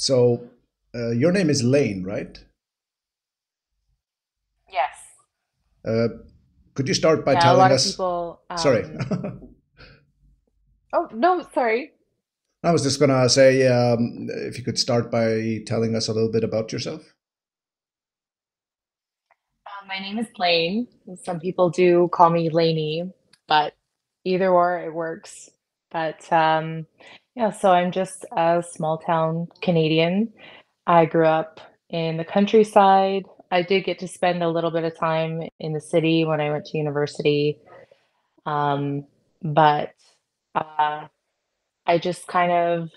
So, your name is Lane, right? Yes. Uh, could you start by Yeah, a telling lot of us? people, Sorry, oh, no, sorry. I was just gonna say if you could start by telling us a little bit about yourself. My name is Lane. Some people do call me Laney, but either or it works. But yeah, so I'm just a small town Canadian. I grew up in the countryside. I did get to spend a little bit of time in the city when I went to university. Um, but uh, I just kind of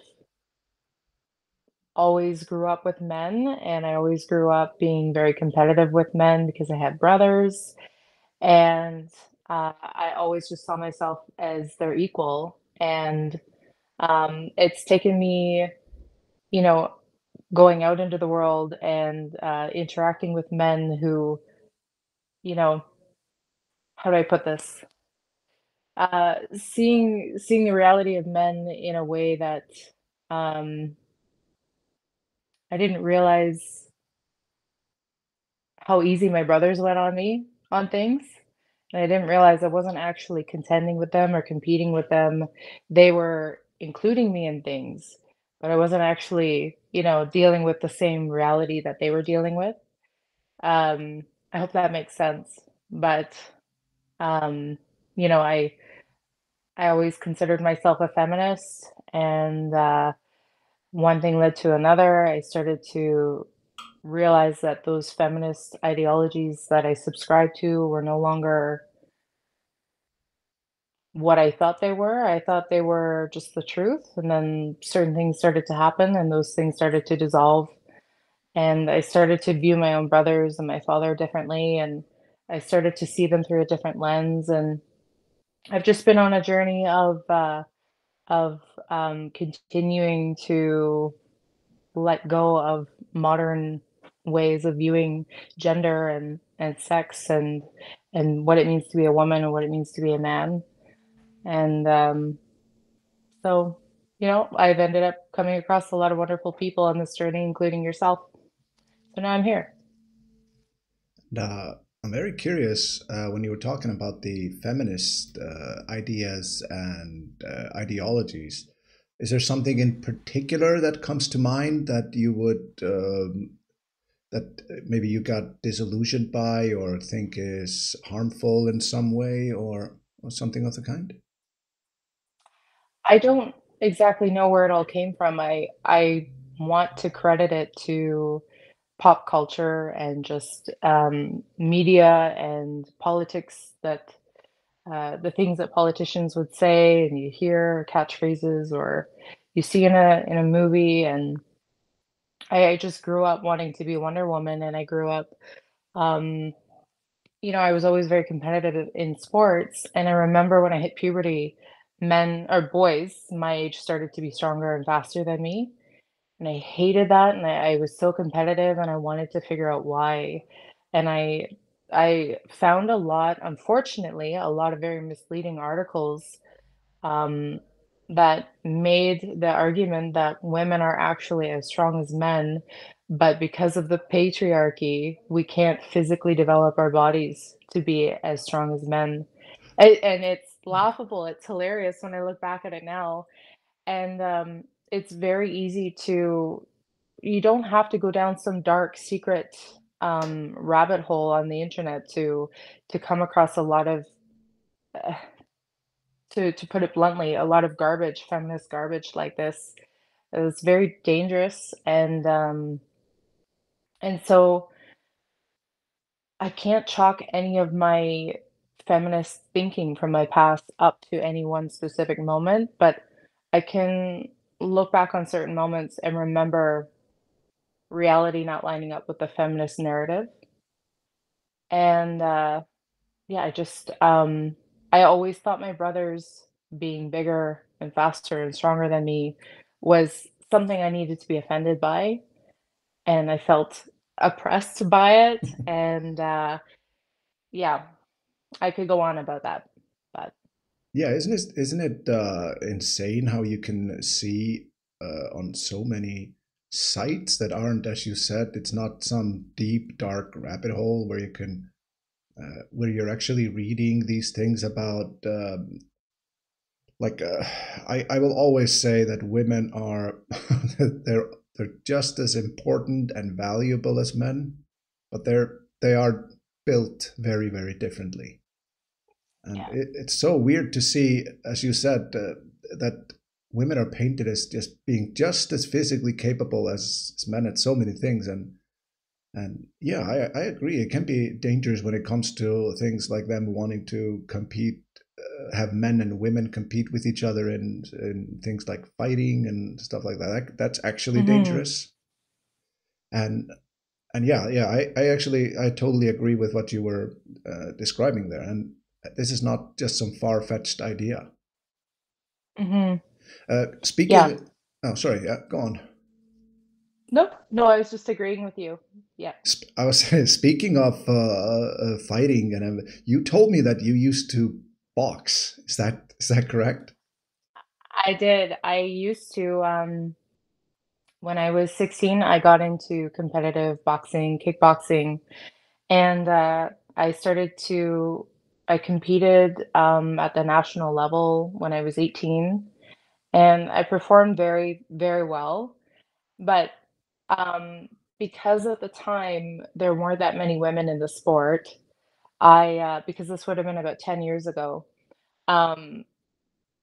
always grew up with men, and I always grew up being very competitive with men because I had brothers, and I always just saw myself as their equal. And it's taken me, you know, going out into the world and interacting with men who, you know, how do I put this? Seeing the reality of men in a way that um, I didn't realize how easy my brothers went on me on things. And I didn't realize I wasn't actually contending with them or competing with them. They were including me in things, but I wasn't actually, dealing with the same reality that they were dealing with. I hope that makes sense. But um, you know, I always considered myself a feminist, and one thing led to another. I started to realize that those feminist ideologies that I subscribed to were no longer what I thought they were. I thought they were just the truth. And then certain things started to happen, and those things started to dissolve. And I started to view my own brothers and my father differently. And I started to see them through a different lens. And I've just been on a journey of continuing to let go of modern ways of viewing gender and sex and what it means to be a woman and what it means to be a man. And so, I've ended up coming across a lot of wonderful people on this journey, including yourself. So now I'm here. And, I'm very curious when you were talking about the feminist ideas and ideologies. Is there something in particular that comes to mind that you would that maybe you got disillusioned by or think is harmful in some way or something of the kind? I don't exactly know where it all came from. I want to credit it to pop culture and just media and politics that the things that politicians would say and you hear catchphrases or you see in a movie. And I just grew up wanting to be Wonder Woman, and I grew up um I was always very competitive in sports. And I remember when I hit puberty, men or boys my age started to be stronger and faster than me, and I hated that. And I was so competitive, and I wanted to figure out why. And I found unfortunately, a lot of very misleading articles um, that made the argument that women are actually as strong as men, but because of the patriarchy, we can't physically develop our bodies to be as strong as men. And it's laughable. It's hilarious when I look back at it now. And it's very easy to, you don't have to go down some dark secret rabbit hole on the internet to come across a lot of uh, to put it bluntly, a lot of garbage, feminist garbage like this. It's very dangerous, and so I can't chalk any of my feminist thinking from my past up to any one specific moment, but I can look back on certain moments and remember reality not lining up with the feminist narrative. And yeah, I always thought my brothers being bigger and faster and stronger than me was something I needed to be offended by, and I felt oppressed by it. And yeah, I could go on about that, but Yeah, isn't it insane how you can see on so many sites that aren't, as you said, it's not some deep dark rabbit hole where you can where you're actually reading these things about like I will always say that women are they're just as important and valuable as men, but they are built very very differently. And Yeah. it's so weird to see, as you said, that women are painted as just being just as physically capable as men at so many things. And yeah, I agree. It can be dangerous when it comes to things like them wanting to compete, have men and women compete with each other in things like fighting and stuff like that. That's actually Hmm. dangerous. And and yeah, I totally agree with what you were describing there. And this is not just some far fetched idea. Hmm. Yeah. Speaking, oh sorry, yeah, go on. Nope. No, I was just agreeing with you. Yeah. I was speaking of fighting, and you told me that you used to box. Is that correct? I did. I used to, when I was 16, I got into competitive boxing, kickboxing, and I competed at the national level when I was 18, and I performed very, very well. But um, because at the time there weren't that many women in the sport, because this would have been about 10 years ago, um,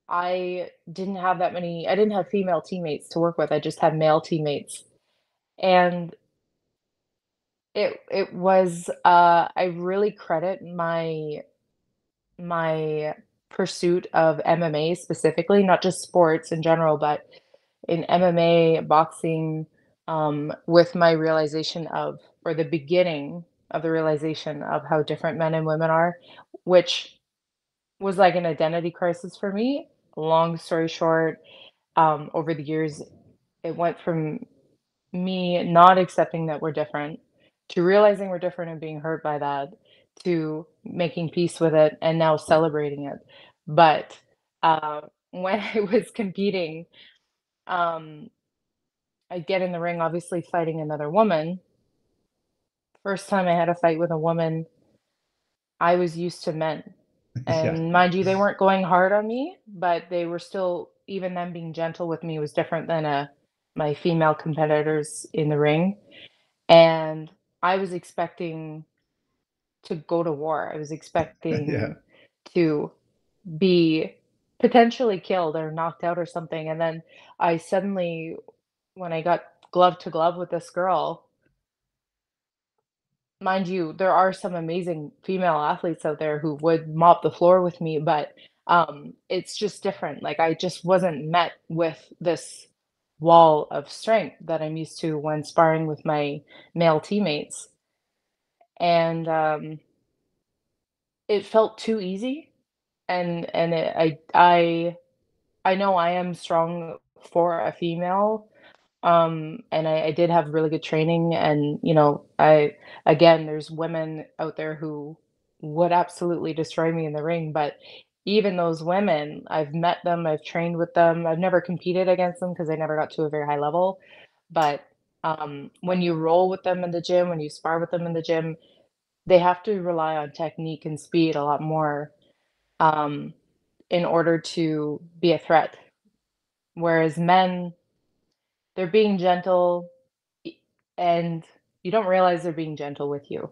I didn't have female teammates to work with. I just had male teammates. And it was I really credit my pursuit of MMA specifically, not just sports in general, but in MMA, boxing, with my realization of, or the beginning of the realization of how different men and women are, which was like an identity crisis for me. Long story short, over the years, it went from me not accepting that we're different, to realizing we're different and being hurt by that, to making peace with it and now celebrating it. But when I was competing, um, I get in the ring, obviously fighting another woman. First time I had a fight with a woman, I was used to men. Yeah, And mind you, they weren't going hard on me, but they were still, even them being gentle with me was different than my female competitors in the ring. And I was expecting to go to war. I was yeah, expecting to be potentially killed or knocked out or something. And then I suddenly, when I got glove to glove with this girl, mind you, there are some amazing female athletes out there who would mop the floor with me, but it's just different. Like I just wasn't met with this wall of strength that I'm used to when sparring with my male teammates. And it felt too easy, and I know I am strong for a female, and I did have really good training, and, I again, there's women out there who would absolutely destroy me in the ring, but even those women, I've met them, I've trained with them, I've never competed against them because I never got to a very high level, but, when you roll with them in the gym, when you spar with them in the gym, they have to rely on technique and speed a lot more, um, in order to be a threat. Whereas men, they're being gentle, e and you don't realize they're being gentle with you.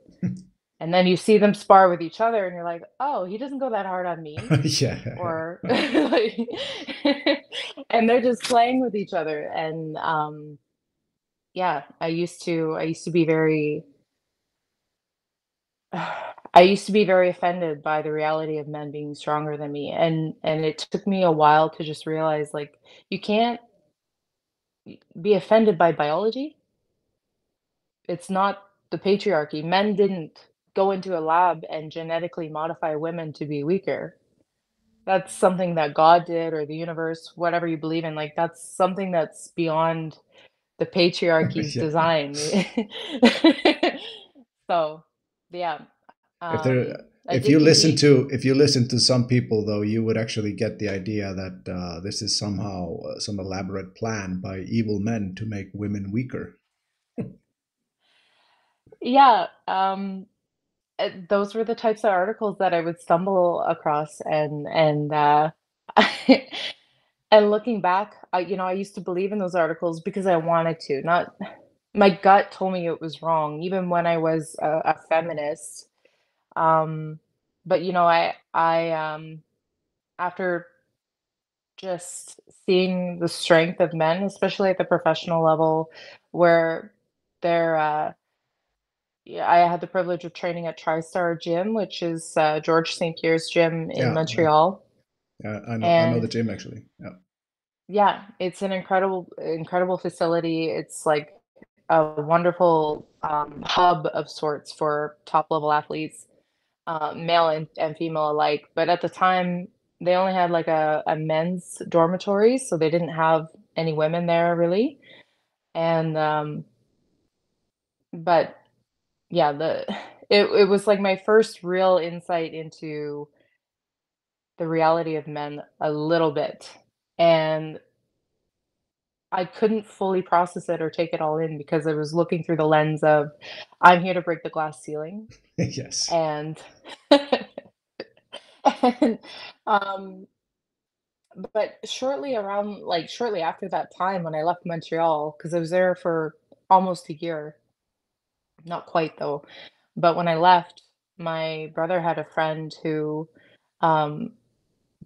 And then you see them spar with each other, and you're like, "Oh, he doesn't go that hard on me," yeah, or like and they're just playing with each other, and, yeah, I used to be very I used to be very offended by the reality of men being stronger than me, and it took me a while to just realize, like, you can't be offended by biology. It's not the patriarchy. Men didn't go into a lab and genetically modify women to be weaker. That's something that God did, or the universe, whatever you believe in, like, that's something that's beyond the patriarchy's yeah. design. So, yeah. If there, I did compete. if you listen to some people, though, you would actually get the idea that this is somehow some elaborate plan by evil men to make women weaker. Yeah, those were the types of articles that I would stumble across, and looking back, I used to believe in those articles because I wanted to, not my gut told me it was wrong, even when I was a feminist. Um, but after just seeing the strength of men, especially at the professional level, where they're yeah, I had the privilege of training at TriStar Gym, which is George St. Pierre's gym in Yeah, yeah, Montreal. yeah. I know the And gym actually. Yeah, yeah, it's an incredible facility. It's like a wonderful hub of sorts for top level athletes, male and female alike. But at the time, they only had like a men's dormitory, so they didn't have any women there really. And but yeah, it was like my first real insight into the reality of men a little bit. And I couldn't fully process it or take it all in because I was looking through the lens of I'm here to break the glass ceiling yes, and and um but shortly after that time when I left Montreal, because I was there for almost a year, not quite though. But when I left, my brother had a friend who um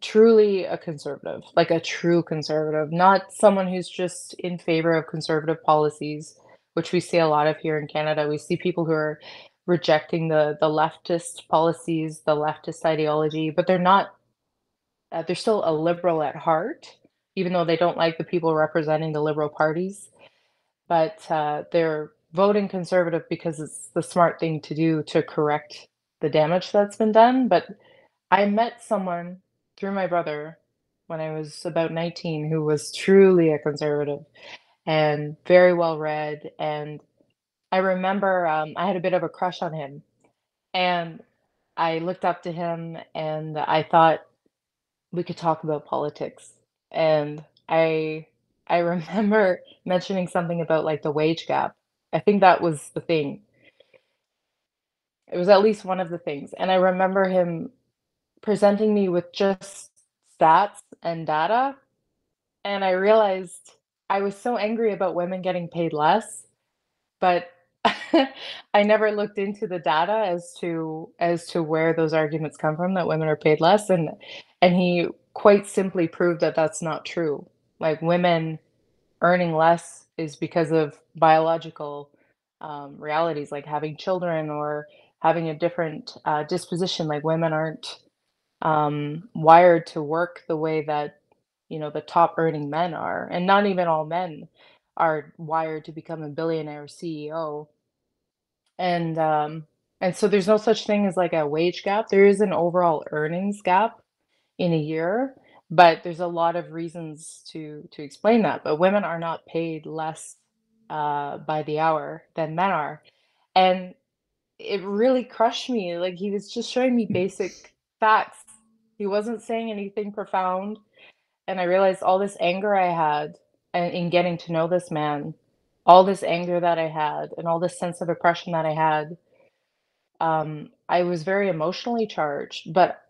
truly a conservative, like a true conservative, not someone who's just in favor of conservative policies, which we see a lot of here in Canada. We see people who are rejecting the leftist policies, the leftist ideology, but they're still a liberal at heart, even though they don't like the people representing the liberal parties. But they're voting conservative because it's the smart thing to do to correct the damage that's been done. But I met someone through my brother when I was about 19 who was truly a conservative and very well read. And I remember I had a bit of a crush on him. And I looked up to him and I thought we could talk about politics. And I remember mentioning something about like the wage gap. I think that was the thing. It was at least one of the things. And I remember him presenting me with just stats and data, and I realized I was so angry about women getting paid less, but I never looked into the data as to where those arguments come from that women are paid less, and he quite simply proved that that's not true. Like, women earning less is because of biological, realities, like having children or having a different, disposition, like, women aren't wired to work the way that the top earning men are, and not even all men are wired to become a billionaire CEO. And so there's no such thing as like a wage gap. There is an overall earnings gap in a year, but there's a lot of reasons to explain that. But women are not paid less by the hour than men are, and it really crushed me. Like, he was just showing me basic facts. He wasn't saying anything profound, and I realized all this anger I had and in getting to know this man, all this anger that I had and all this sense of oppression that I had, I was very emotionally charged, but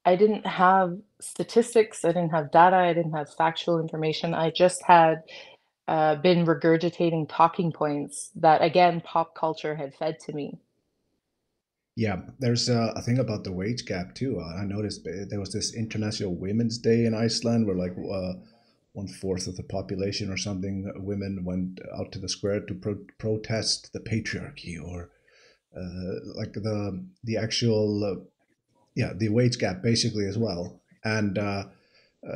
I didn't have statistics, I didn't have data, I didn't have factual information. I just had been regurgitating talking points that, again, pop culture had fed to me. yeah. There's a thing about the wage gap too. I noticed there was this International Women's Day in Iceland, where like one fourth of the population or something, women went out to the square to protest the patriarchy, or like the actual yeah, the wage gap basically as well. And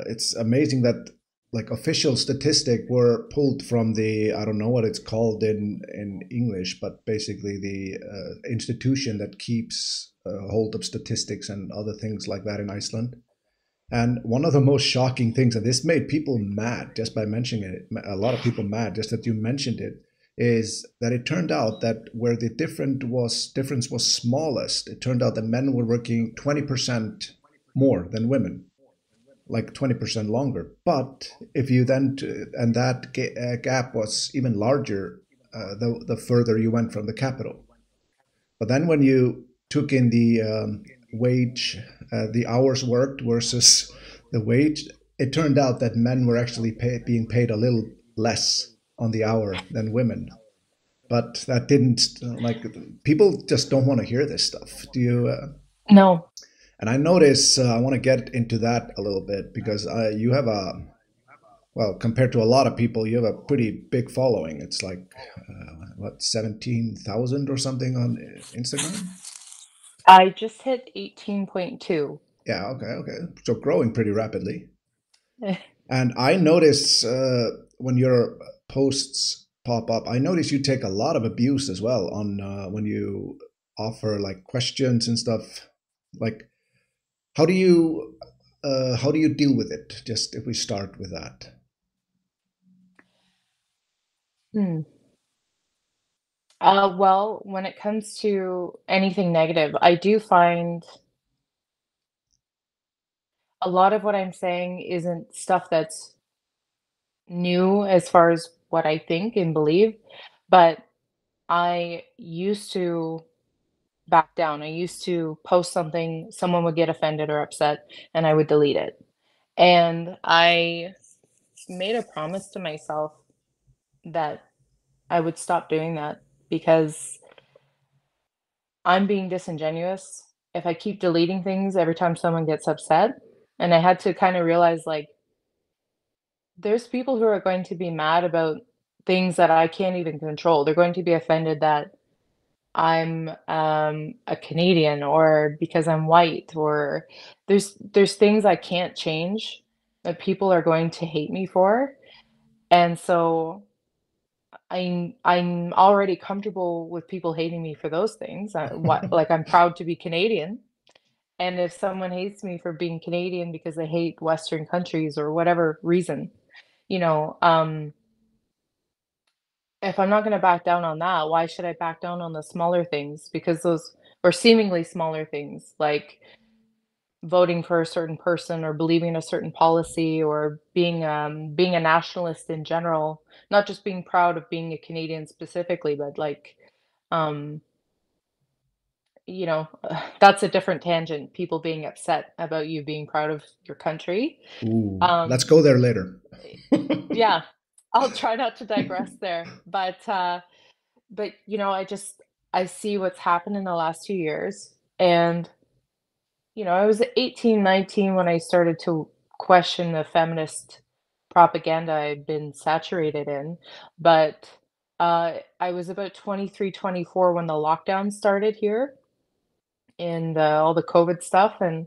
it's amazing that like official statistic were pulled from the, I don't know what it's called in English, but basically the institution that keeps hold of statistics and other things like that in Iceland. And one of the most shocking things, and this made people mad just by mentioning it, a lot of people mad just that you mentioned it, is that it turned out that where the difference was smallest, it turned out that men were working 20% more than women, like 20% longer. But if you then, and that gap was even larger the further you went from the capital. But then when you took in the wage, the hours worked versus the wage, it turned out that men were actually being paid a little less on the hour than women. But that didn't, like, people just don't want to hear this stuff. Do you? No. And I notice I want to get into that a little bit because you have well, compared to a lot of people, you have a pretty big following. It's like, what, 17,000 or something on Instagram? I just hit 18.2. Yeah, okay, okay. So growing pretty rapidly. And I notice when your posts pop up, I notice you take a lot of abuse as well on when you offer like questions and stuff. Like, how do you deal with it? Just if we start with that. Hmm. Well, when it comes to anything negative, I do find a lot of what I'm saying isn't stuff that's new as far as what I think and believe, but I used to back down. I used to post something, someone would get offended or upset, and I would delete it. And I made a promise to myself that I would stop doing that because I'm being disingenuous if I keep deleting things every time someone gets upset. And I had to kind of realize like there's people who are going to be mad about things that I can't even control. They're going to be offended that I'm a Canadian or because I'm white or there's things I can't change that people are going to hate me for. And so I'm already comfortable with people hating me for those things. What like I'm proud to be Canadian. And if someone hates me for being Canadian because they hate Western countries or whatever reason, you know, if I'm not going to back down on that, why should I back down on the smaller things? Because those or seemingly smaller things like voting for a certain person or believing a certain policy or being a nationalist in general, not just being proud of being a Canadian specifically, but like um that's a different tangent, people being upset about you being proud of your country. Ooh, let's Um go there later. yeah, I'll try not to digress there, but I see what's happened in the last 2 years, and I was 18, 19 when I started to question the feminist propaganda I'd been saturated in, but, I was about 23, 24 when the lockdown started here and, all the COVID stuff, and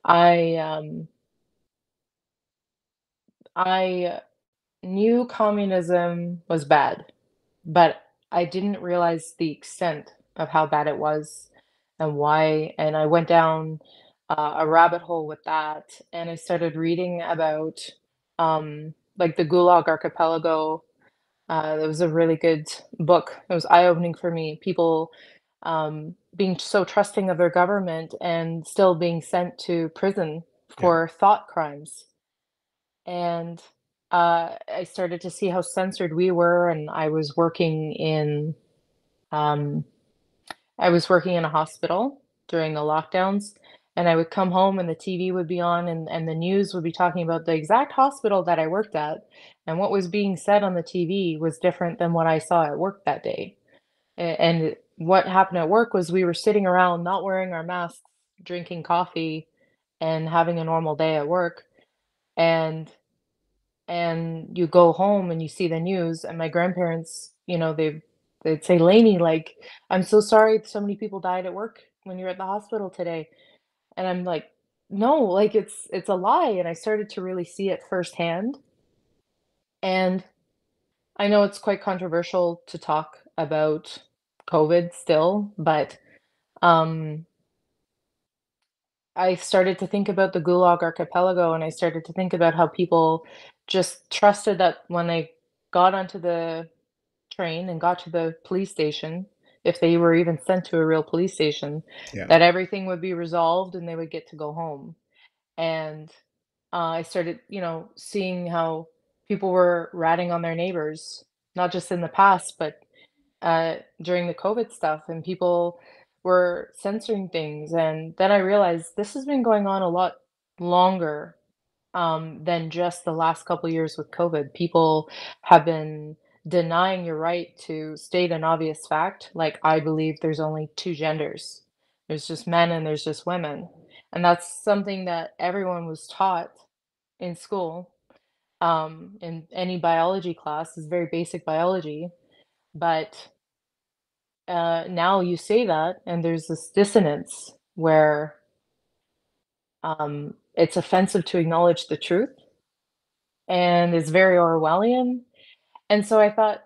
I, um, I knew communism was bad, but I didn't realize the extent of how bad it was and why, and I went down, a rabbit hole with that, and I started reading about, like, the Gulag Archipelago. It was a really good book. It was eye-opening for me. People, being so trusting of their government and still being sent to prison Yeah. for thought crimes. And, I started to see how censored we were, and um I was working in a hospital during the lockdowns, and I would come home and the TV would be on and the news would be talking about the exact hospital that I worked at, and what was being said on the TV was different than what I saw at work that day. And what happened at work was we were sitting around not wearing our masks, drinking coffee, and having a normal day at work, and you go home and you see the news, and my grandparents, they'd say, "Lainey, like, I'm so sorry so many people died at work when you're at the hospital today." And I'm like, "No, like it's a lie." And I started to really see it firsthand. And I know it's quite controversial to talk about COVID still, but um I started to think about the Gulag Archipelago, and I started to think about how people just trusted that when they got onto the train and got to the police station, if they were even sent to a real police station, Yeah. that everything would be resolved and they would get to go home. And I started, seeing how people were ratting on their neighbors, not just in the past, but during the COVID stuff, and people were censoring things. And then I realized this has been going on a lot longer than just the last couple years with COVID. People have been denying your right to state an obvious fact, like I believe there's only two genders. There's just men and there's just women. And that's something that everyone was taught in school, in any biology class, is very basic biology. But now you say that, and there's this dissonance where it's offensive to acknowledge the truth, and it's very Orwellian. And so I thought,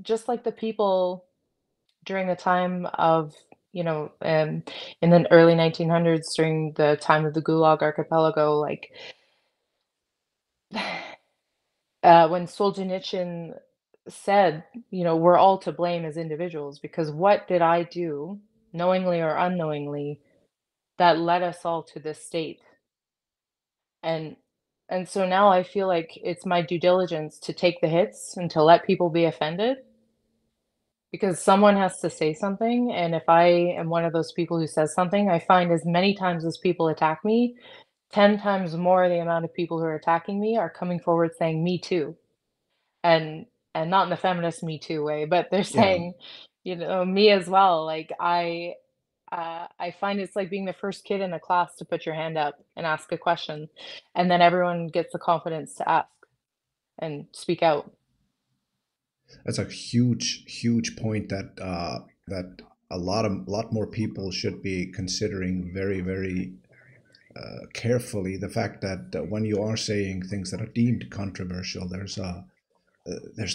just like the people during the time of, in the early 1900s, during the time of the Gulag Archipelago, like when Solzhenitsyn said, we're all to blame as individuals because what did I do, knowingly or unknowingly, that led us all to this state? And and so now I feel like it's my due diligence to take the hits and to let people be offended because someone has to say something. And if I am one of those people who says something, I find as many times as people attack me, 10 times more the amount of people who are attacking me are coming forward saying me too. And and not in the feminist me too way, but they're Yeah. saying, me as well. Like I find it's like being the first kid in a class to put your hand up and ask a question, and then everyone gets the confidence to ask and speak out. That's a huge point that that a lot more people should be considering very carefully. The fact that when you are saying things that are deemed controversial, there's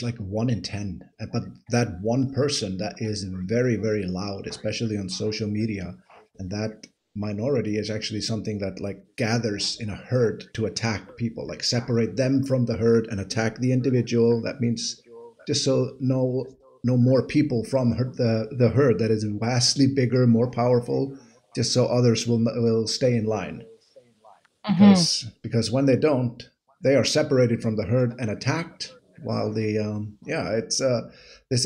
like 1 in 10, but that one person that is very loud, especially on social media, and that minority is actually something that like gathers in a herd to attack people, like separate them from the herd and attack the individual. That means just so no more people from the herd that is vastly bigger, more powerful, just so others will stay in line, Mhm. because when they don't, they are separated from the herd and attacked. While the it's this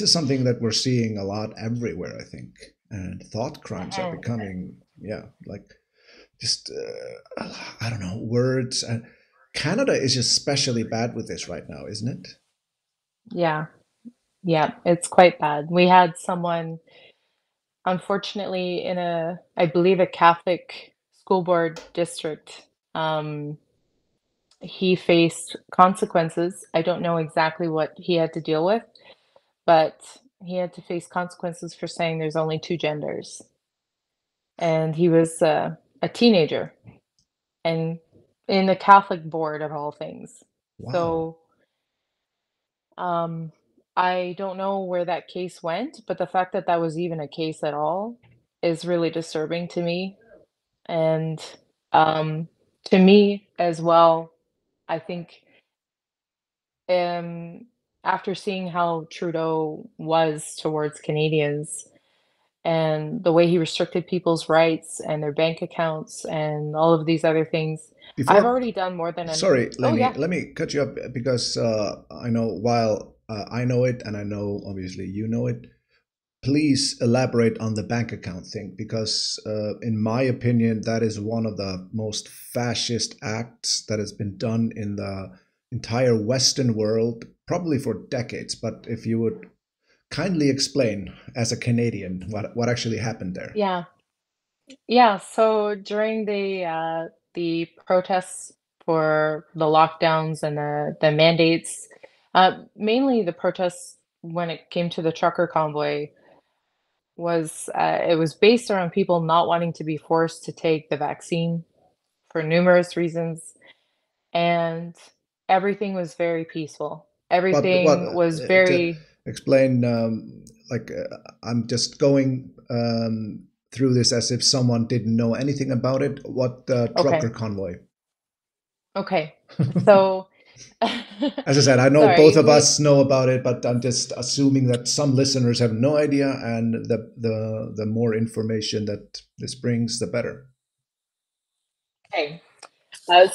is something that we're seeing a lot everywhere, I think, and thought crimes are Mhm. becoming like just I don't know, words. And Canada is especially bad with this right now, isn't it? Yeah, yeah, it's quite bad. We had someone, unfortunately, in I believe, a Catholic school board district. He faced consequences. I don't know exactly what he had to deal with, but he had to face consequences for saying there's only two genders. And he was a teenager and in the Catholic board of all things. Wow. So um, I don't know where that case went, but the fact that that was even a case at all is really disturbing to me. And um, to me as well, I think um, after seeing how Trudeau was towards Canadians and the way he restricted people's rights and their bank accounts and all of these other things, I've Before, already done more than an sorry, oh yeah. let me cut you up because I know while I know it and I know obviously you know it. Please elaborate on the bank account thing because, in my opinion, that is one of the most fascist acts that has been done in the entire Western world, probably for decades. But if you would kindly explain, as a Canadian, what actually happened there. Yeah. Yeah, so during the protests for the lockdowns and the mandates, mainly the protests when it came to the trucker convoy was it was based around people not wanting to be forced to take the vaccine for numerous reasons, and everything was very peaceful. But what Everything was to very explain? Like I'm just going through this as if someone didn't know anything about it. What trucker okay. convoy? Okay. So As I said, I know both Sorry, of us know about it, but I'm just assuming that some listeners have no idea, and the more information that this brings, the better. okay.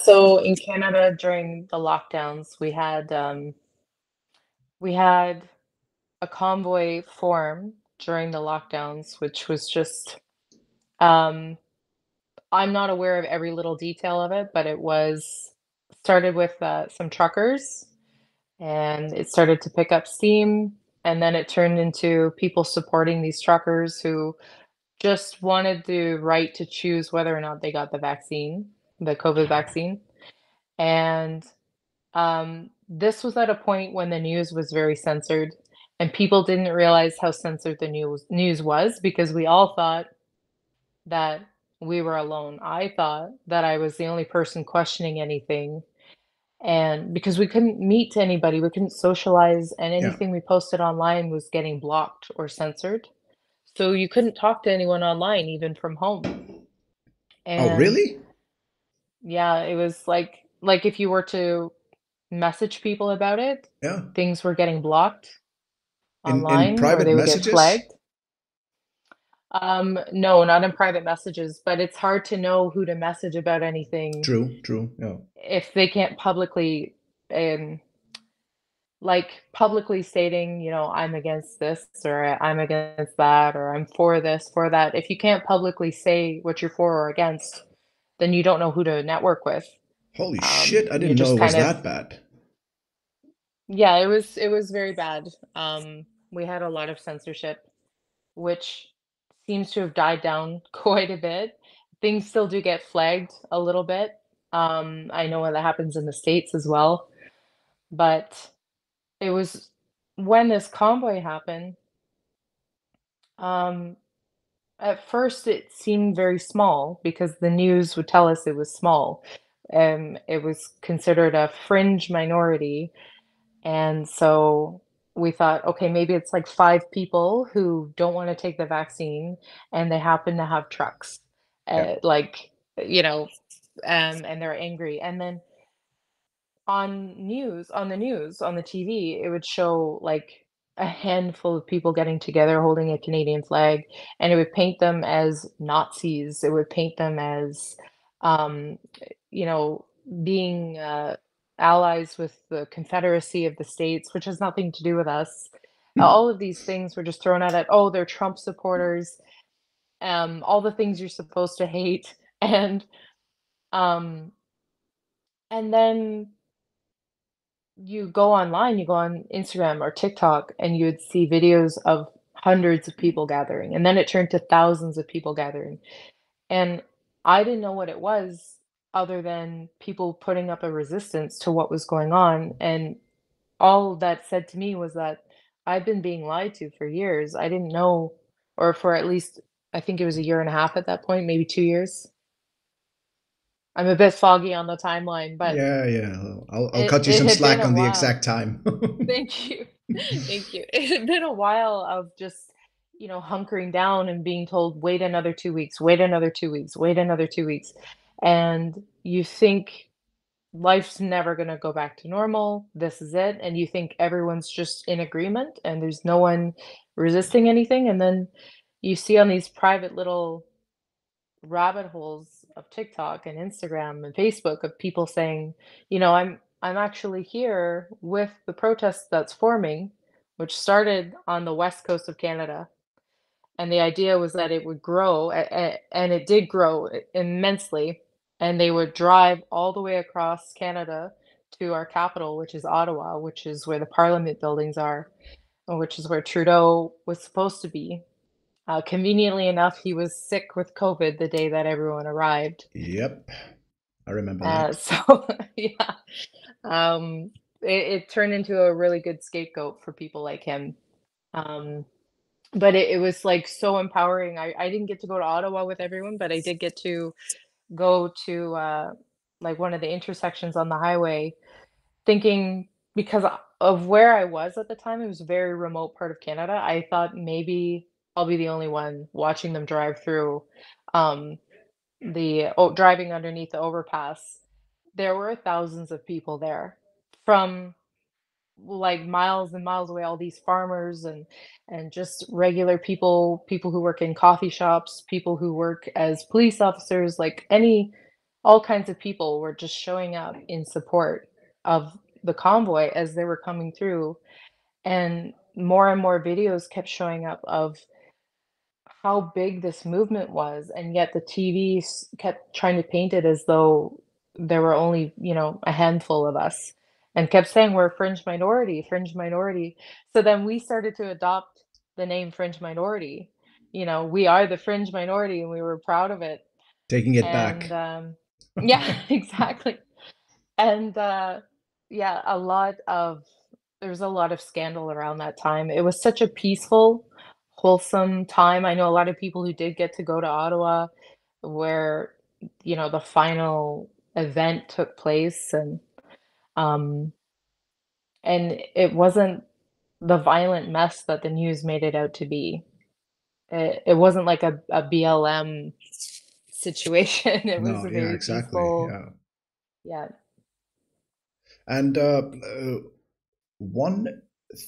So in Canada during the lockdowns, we had a convoy form during the lockdowns, which was just um, I'm not aware of every little detail of it, but it was started with some truckers, and it started to pick up steam, and then it turned into people supporting these truckers who just wanted the right to choose whether or not they got the vaccine, the COVID vaccine. And this was at a point when the news was very censored, and people didn't realize how censored the news was because we all thought that we were alone. I thought that I was the only person questioning anything, and because we couldn't meet anybody, we couldn't socialize, and Yeah. anything we posted online was getting blocked or censored. So you couldn't talk to anyone online, even from home. Oh, And really? yeah, it was like if you were to message people about it, Yeah. things were getting blocked In online or private they would get messages? flagged. No, not in private messages, but it's hard to know who to message about anything True. True. Yeah. if they can't publicly, um, like publicly stating, I'm against this or I'm against that or I'm for this, for that. If you can't publicly say what you're for or against, then you don't know who to network with. Holy shit! I You didn't know just it was kind of, that bad. yeah, it was very bad. We had a lot of censorship, which seems to have died down quite a bit. Things still do get flagged a little bit. I know that happens in the States as well, but it was when this convoy happened, um, at first it seemed very small because the news would tell us it was small. It was considered a fringe minority. And so we thought, okay, maybe it's like 5 people who don't wanna take the vaccine, and they happen to have trucks, Yeah. like, you know, and they're angry. And then on the news, on the TV, it would show, like, a handful of people getting together holding a Canadian flag, and it would paint them as Nazis. It would paint them as, um, you know, being, allies with the Confederacy of the States, which has nothing to do with us. All of these things were just thrown at it. "Oh, they're Trump supporters," all the things you're supposed to hate, um, and then you go on Instagram or TikTok, and you would see videos of hundreds of people gathering, and then it turned to thousands of people gathering. And I didn't know what it was other than people putting up a resistance to what was going on. And all that said to me was that I've been being lied to for years. I didn't know, or for at least, I think it was a year and a half at that point, maybe 2 years. I'm a bit foggy on the timeline, but Yeah. Yeah. I'll it, cut you it some had been slack a on the while. exact time. Thank you. Thank you. It had been a while of just, hunkering down and being told, wait another 2 weeks, wait another 2 weeks, wait another 2 weeks. And you think life's never going to go back to normal. This is it. And you think everyone's just in agreement and there's no one resisting anything. And then you see on these private little rabbit holes of TikTok and Instagram and Facebook of people saying, I'm actually here with the protest that's forming, which started on the west coast of Canada. And the idea was that it would grow, and it did grow immensely. And they would drive all the way across Canada to our capital, which is Ottawa, which is where the Parliament buildings are, and which is where Trudeau was supposed to be. Conveniently enough, he was sick with COVID the day that everyone arrived. Yep. I remember that. So yeah, it turned into a really good scapegoat for people like him. Um, but it was like so empowering. I didn't get to go to Ottawa with everyone, but I did get to go to like one of the intersections on the highway, thinking because of where I was at the time, it was a very remote part of Canada. I thought maybe I'll be the only one watching them drive through um, driving underneath the overpass. There were thousands of people there from like miles and miles away, all these farmers and just regular people, people who work in coffee shops, people who work as police officers, like any all kinds of people were just showing up in support of the convoy as they were coming through. And more videos kept showing up of how big this movement was, and yet the TV kept trying to paint it as though there were only, a handful of us, and kept saying we're a fringe minority, fringe minority. So then we started to adopt the name fringe minority. We are the fringe minority, and we were proud of it. Taking it And back. yeah, exactly. And yeah, there's a lot of scandal around that time. It was such a peaceful, wholesome time. I know a lot of people who did get to go to Ottawa where, the final event took place, um and it wasn't the violent mess that the news made it out to be. It wasn't like a BLM situation. It was No, a yeah, very exactly. peaceful. Yeah. Yeah. And one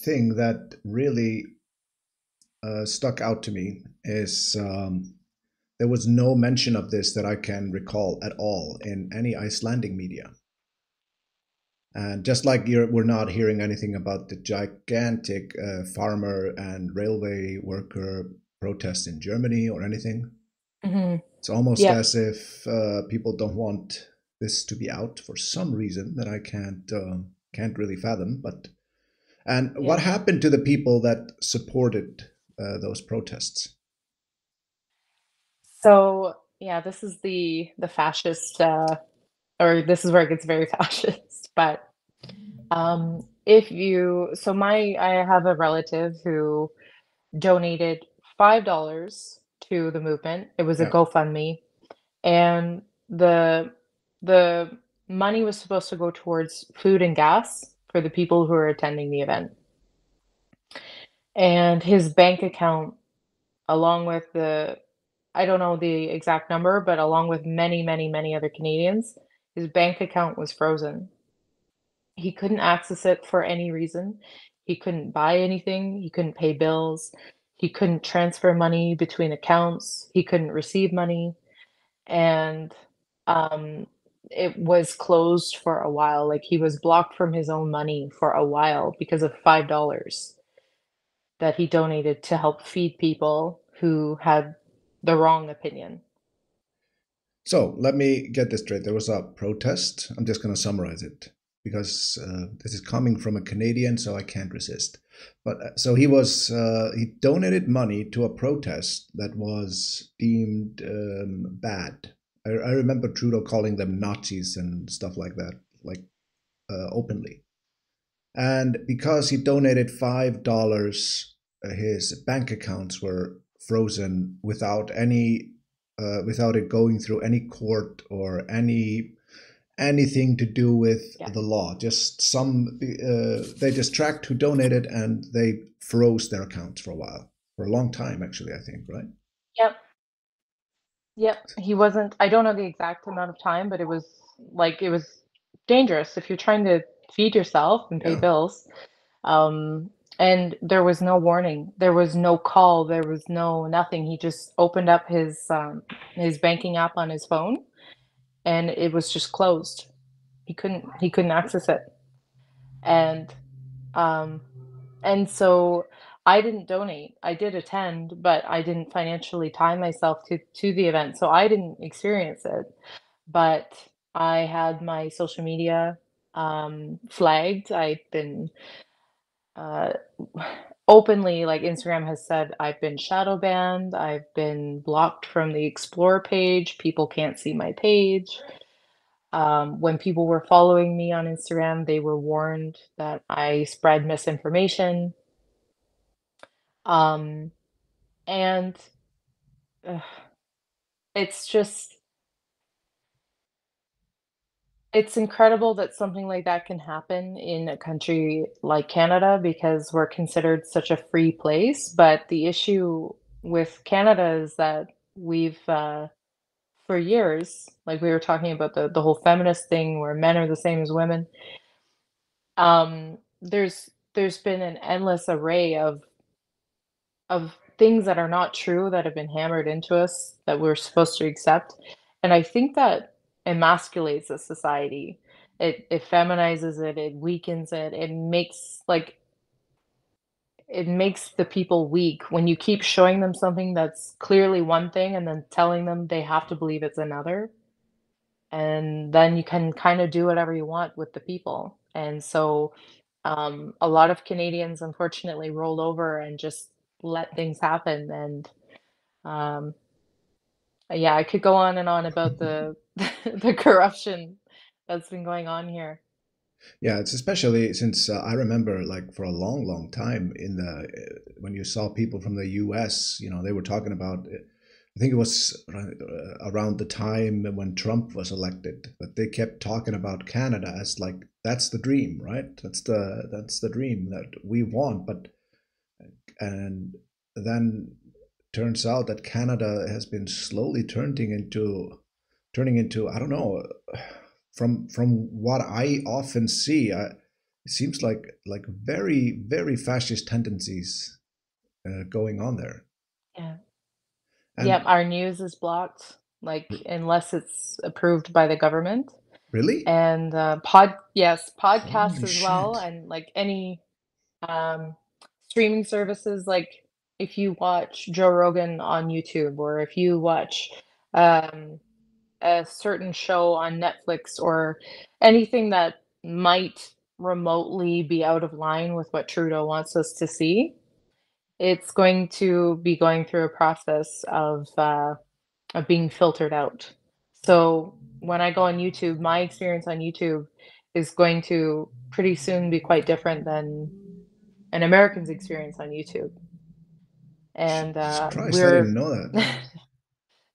thing that really stuck out to me is there was no mention of this that I can recall at all in any Icelandic media. And just like we're not hearing anything about the gigantic farmer and railway worker protests in Germany or anything, Mhm. it's almost Yep. as if people don't want this to be out for some reason that I can't really fathom. But and what Yeah. happened to the people that supported those protests? So, yeah, this is the fascist, or this is where it gets very fascist, but, if you so I have a relative who donated $5 to the movement. It was a Yeah. GoFundMe, and the money was supposed to go towards food and gas for the people who are attending the event. And his bank account, along with I don't know the exact number, but along with many, many, many other Canadians, his bank account was frozen. He couldn't access it for any reason. He couldn't buy anything, he couldn't pay bills, he couldn't transfer money between accounts, he couldn't receive money, and, um, it was closed for a while, like, he was blocked from his own money for a while because of $5 that he donated to help feed people who had the wrong opinion. So let me get this straight. There was a protest. I'm just going to summarize it because this is coming from a Canadian, so I can't resist. But so he donated money to a protest that was deemed bad. I remember Trudeau calling them Nazis and stuff like that, like openly. And because he donated $5, his bank accounts were frozen without it going through any court or anything to do with Yeah. the law. Just they just tracked who donated and they froze their accounts for a while, for a long time actually. I think, right? Yep. Yep. He wasn't I don't know the exact amount of time, but it was dangerous if you're trying to feed yourself and pay Yeah. bills. Um, and there was no warning. There was no call. There was no nothing. He just opened up his banking app on his phone, and it was just closed. He couldn't access it. And um and so I didn't donate. I did attend, but I didn't financially tie myself to the event, so I didn't experience it. But I had my social media flagged. I've been uh, openly, like Instagram has said, I've been shadow banned. I've been blocked from the explore page. People can't see my page. When people were following me on Instagram, they were warned that I spread misinformation. Um, and ugh, it's just, it's incredible that something like that can happen in a country like Canada because we're considered such a free place. But the issue with Canada is that we've, for years, like we were talking about the whole feminist thing where men are the same as women, There's been an endless array of things that are not true that have been hammered into us that we're supposed to accept, and I think that emasculates a society. It feminizes it, it weakens it, it makes the people weak when you keep showing them something that's clearly one thing and then telling them they have to believe it's another, and then you can kinda do whatever you want with the people, and so, a lot of Canadians unfortunately roll over and just let things happen, and, um, yeah, I could go on and on about the the corruption that's been going on here. Yeah, it's especially since I remember, like, for a long, long time in the when you saw people from the U.S., they were talking about. I think it was around the time when Trump was elected, but they kept talking about Canada as like that's the dream, right? That's the dream that we want. But and then turns out that Canada has been slowly turning into I don't know, from what I often see, it seems like very very fascist tendencies going on there. Yeah. Yep, And our news is blocked, like, unless it's approved by the government, really, and, podcasts holy as well, shit! and, like, any, um, streaming services, like, if you watch Joe Rogan on YouTube, or if you watch, um a certain show on Netflix, or anything that might remotely be out of line with what Trudeau wants us to see, it's going to be going through a process of being filtered out. So when I go on YouTube, my experience on YouTube is going to pretty soon be quite different than an American's experience on YouTube. And Jesus Christ, I we're didn't know that.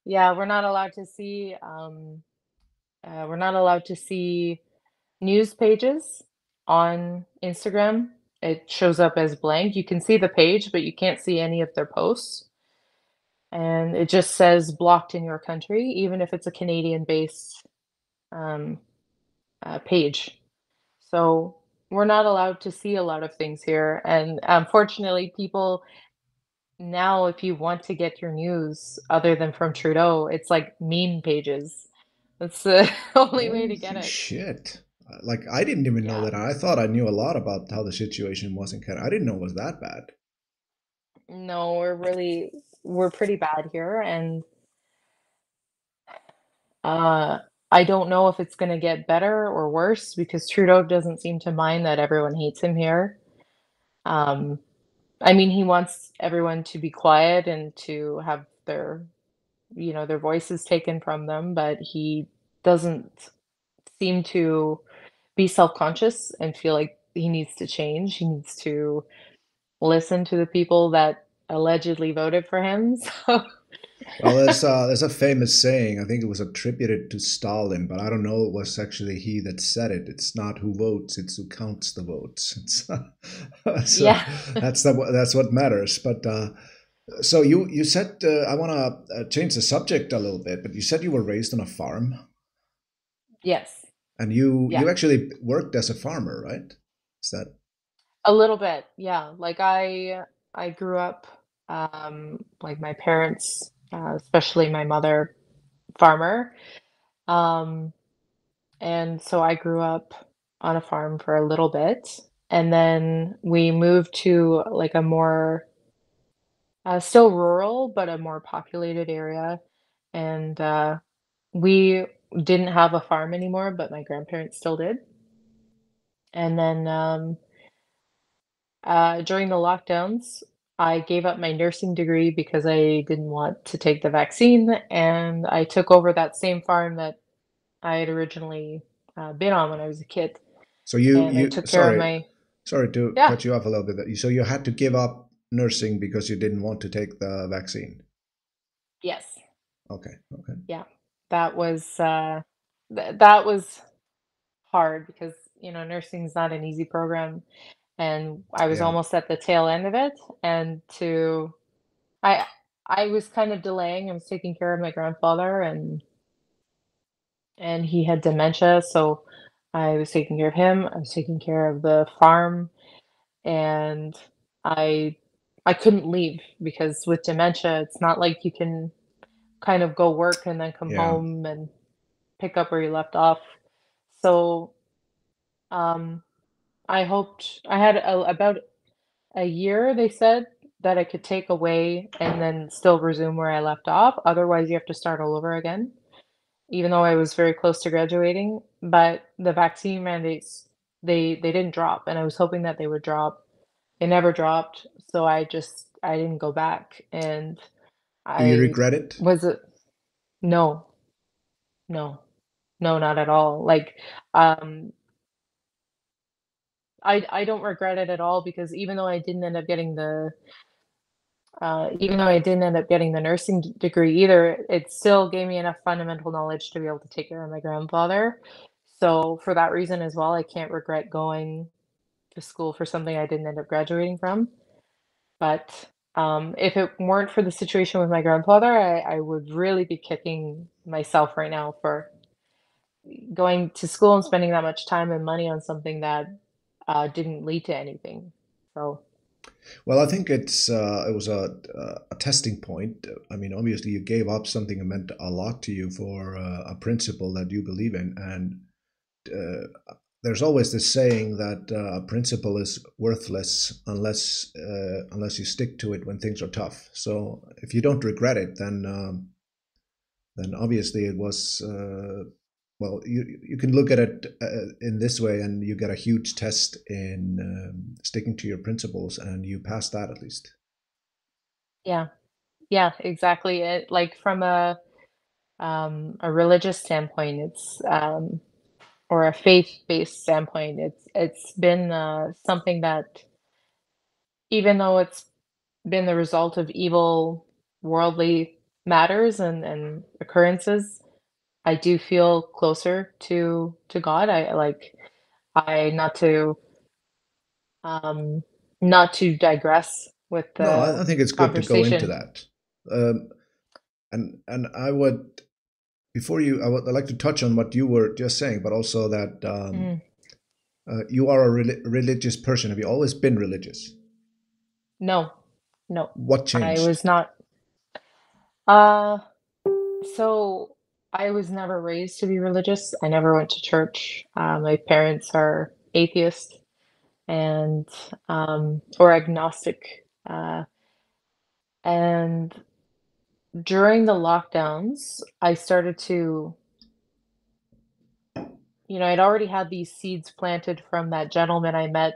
yeah, we're not allowed to see news pages on Instagram. It shows up as blank. You can see the page, but you can't see any of their posts. And it just says blocked in your country, even if it's a Canadian based um, page. So we're not allowed to see a lot of things here. And unfortunately, people now, if you want to get your news other than from Trudeau, it's like meme pages. That's the only way to get Holy it. shit! Like I didn't even know Yeah. that. I thought I knew a lot about how the situation was in Canada. I didn't know it was that bad. No, we're pretty bad here, and uh I don't know if it's going to get better or worse because Trudeau doesn't seem to mind that everyone hates him here. Um I mean, he wants everyone to be quiet and to have their voices taken from them, but he doesn't seem to be self-conscious and feel like he needs to change. He needs to listen to the people that allegedly voted for him. So Well, there's a famous saying. I think it was attributed to Stalin, but I don't know. It was actually he that said it. It's not who votes; it's who counts the votes. So yeah. that's what matters. But so you said I want to change the subject a little bit, but you said you were raised on a farm, Yes. and you Yeah. actually worked as a farmer, right? Is that A little bit. Yeah. Like I grew up like my parents, especially my mother, farmer. Um and so I grew up on a farm for a little bit, and then we moved to like a more still rural but a more populated area, and we didn't have a farm anymore, but my grandparents still did. And then during the lockdowns, I gave up my nursing degree because I didn't want to take the vaccine, and I took over that same farm that I had originally been on when I was a kid, so? You and I you took care of my sorry to yeah, cut you off a little bit. So you had to give up nursing because you didn't want to take the vaccine. yes, Okay, okay. yeah, that was that was hard because nursing's not an easy program, and I was Yeah. almost at the tail end of it, and to I I was kind of delaying. I was taking care of my grandfather, and he had dementia, so I was taking care of him, I was taking care of the farm, and I I couldn't leave because with dementia, it's not like you can kind of go work and then come Yeah. home and pick up where you left off. So, um, I hoped I had about a year, they said, that I could take away and then still resume where I left off. Otherwise, you have to start all over again, even though I was very close to graduating. But the vaccine mandates, they didn't drop, and I was hoping that they would drop. They never dropped, so I didn't go back, and Do you I regret it? was a no, no, no, not at all. Like, um, I don't regret it at all because even though I didn't end up getting the nursing degree either, it still gave me enough fundamental knowledge to be able to take care of my grandfather. So for that reason as well, I can't regret going to school for something I didn't end up graduating from. But if it weren't for the situation with my grandfather, I would really be kicking myself right now for going to school and spending that much time and money on something that didn't lead to anything. So, Well, I think it was a testing point. I mean, obviously, you gave up something that meant a lot to you for a principle that you believe in, and there's always this saying that a principle is worthless unless you stick to it when things are tough. So, if you don't regret it, then obviously it was. Well, you can look at it in this way, and you get a huge test in sticking to your principles, and you pass that at least. yeah, yeah, exactly. It like from a religious standpoint, or a faith-based standpoint, it's been something that even though it's been the result of evil worldly matters and occurrences, I do feel closer to God. I um not to digress with No, the I think it's good to go into conversation. that. Um, and I would before you, I'd like to touch on what you were just saying, but also that Mm, you are a religious person. Have you always been religious? no, no, What I changed? was not. Uh, so I was never raised to be religious. I never went to church. My parents are atheists and or agnostic. And during the lockdowns, I started to, I'd already had these seeds planted from that gentleman I met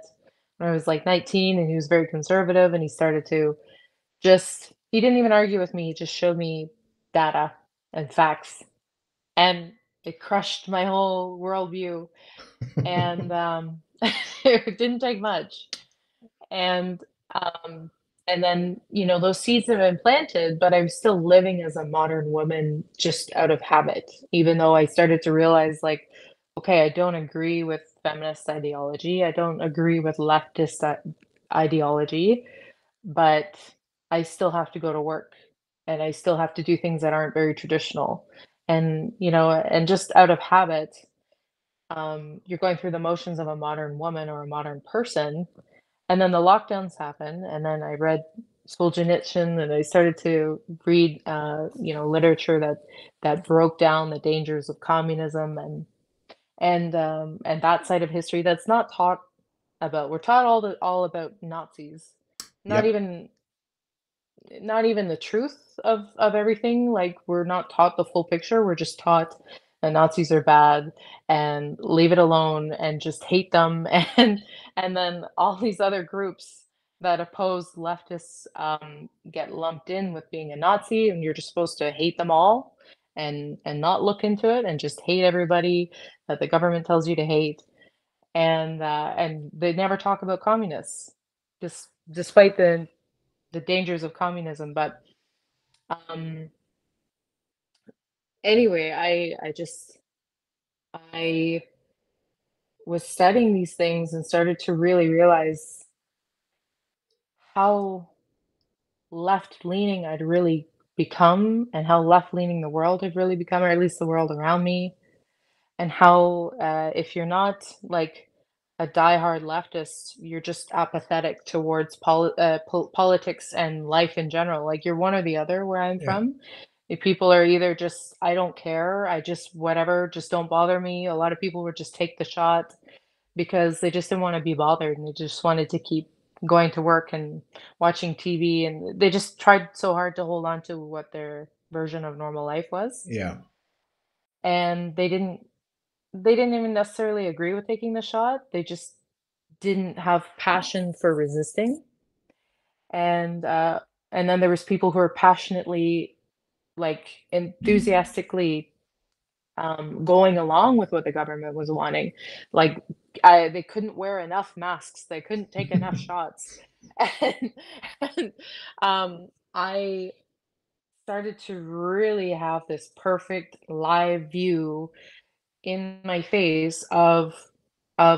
when I was like 19, and he was very conservative, and he started to he didn't even argue with me. He just showed me data and facts, and it crushed my whole worldview. And it didn't take much. And um, and then those seeds have been planted, but I'm still living as a modern woman just out of habit. Even though I started to realize, like, okay, I don't agree with feminist ideology. I don't agree with leftist ideology, but I still have to go to work and I still have to do things that aren't very traditional. And just out of habit, you're going through the motions of a modern woman or a modern person. And then the lockdowns happen. And then I read Solzhenitsyn and I started to read, literature that broke down the dangers of communism and that side of history that's not taught about. We're taught all about Nazis, not Yep. even not even the truth of everything. Like, we're not taught the full picture. We're just taught the Nazis are bad and leave it alone and just hate them. And then all these other groups that oppose leftists get lumped in with being a Nazi, and you're just supposed to hate them all and not look into it and just hate everybody that the government tells you to hate. And they never talk about communists, despite the dangers of communism. But um, anyway, I was studying these things and started to really realize how left leaning I'd really become and how left leaning the world had really become, or at least the world around me. and how if you're not like a diehard leftist, you're just apathetic towards politics and life in general. Like you're one or the other where I'm Yeah. from. If people are either just, I don't care, I just whatever, just don't bother me. A lot of people would just take the shot because they just didn't want to be bothered and they just wanted to keep going to work and watching TV, and they just tried so hard to hold on to what their version of normal life was. Yeah. And they didn't even necessarily agree with taking the shot. They just didn't have passion for resisting. And and then there was people who were passionately, like enthusiastically going along with what the government was wanting. Like they couldn't wear enough masks, they couldn't take enough shots. And, and I started to really have this perfect live view in my face of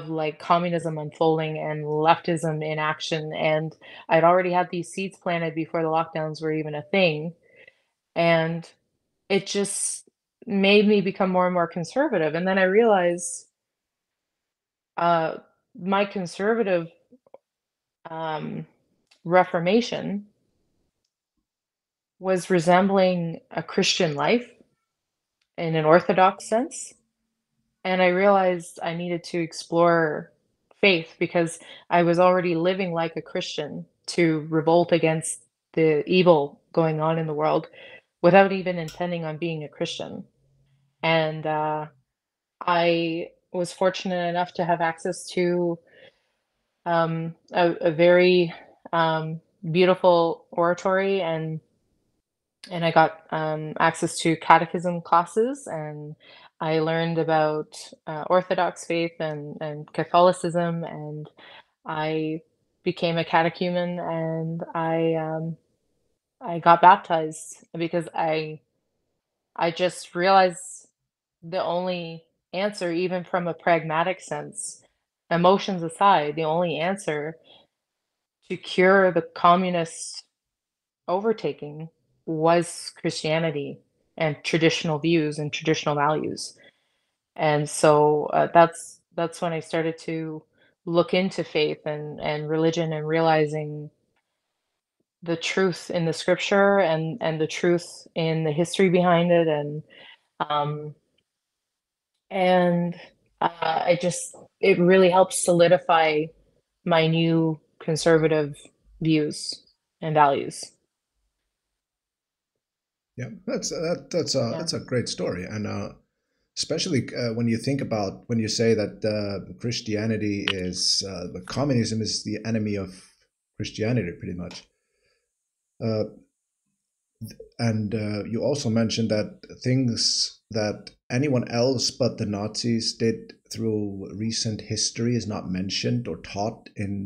like communism unfolding and leftism in action, and I'd already had these seeds planted before the lockdowns were even a thing, and it just made me become more and more conservative. And then I realized uh my conservative um reformation was resembling a Christian life in an orthodox sense. And I realized I needed to explore faith because I was already living like a Christian to revolt against the evil going on in the world without even intending on being a Christian. And I was fortunate enough to have access to a very beautiful oratory, and I got access to catechism classes, and I learned about Orthodox faith and Catholicism, and I became a catechumen, and I got baptized because I just realized the only answer, even from a pragmatic sense, emotions aside, the only answer to cure the communist overtaking was Christianity and traditional views and traditional values. And so that's when I started to look into faith and religion, and realizing the truth in the scripture and the truth in the history behind it, um and I just it really helps solidify my new conservative views and values. Yeah. Yeah. That's a great story, and especially when you think about when you say that Christianity is the communism is the enemy of Christianity, pretty much. Uh, and you also mentioned that things that anyone else but the Nazis did through recent history is not mentioned or taught in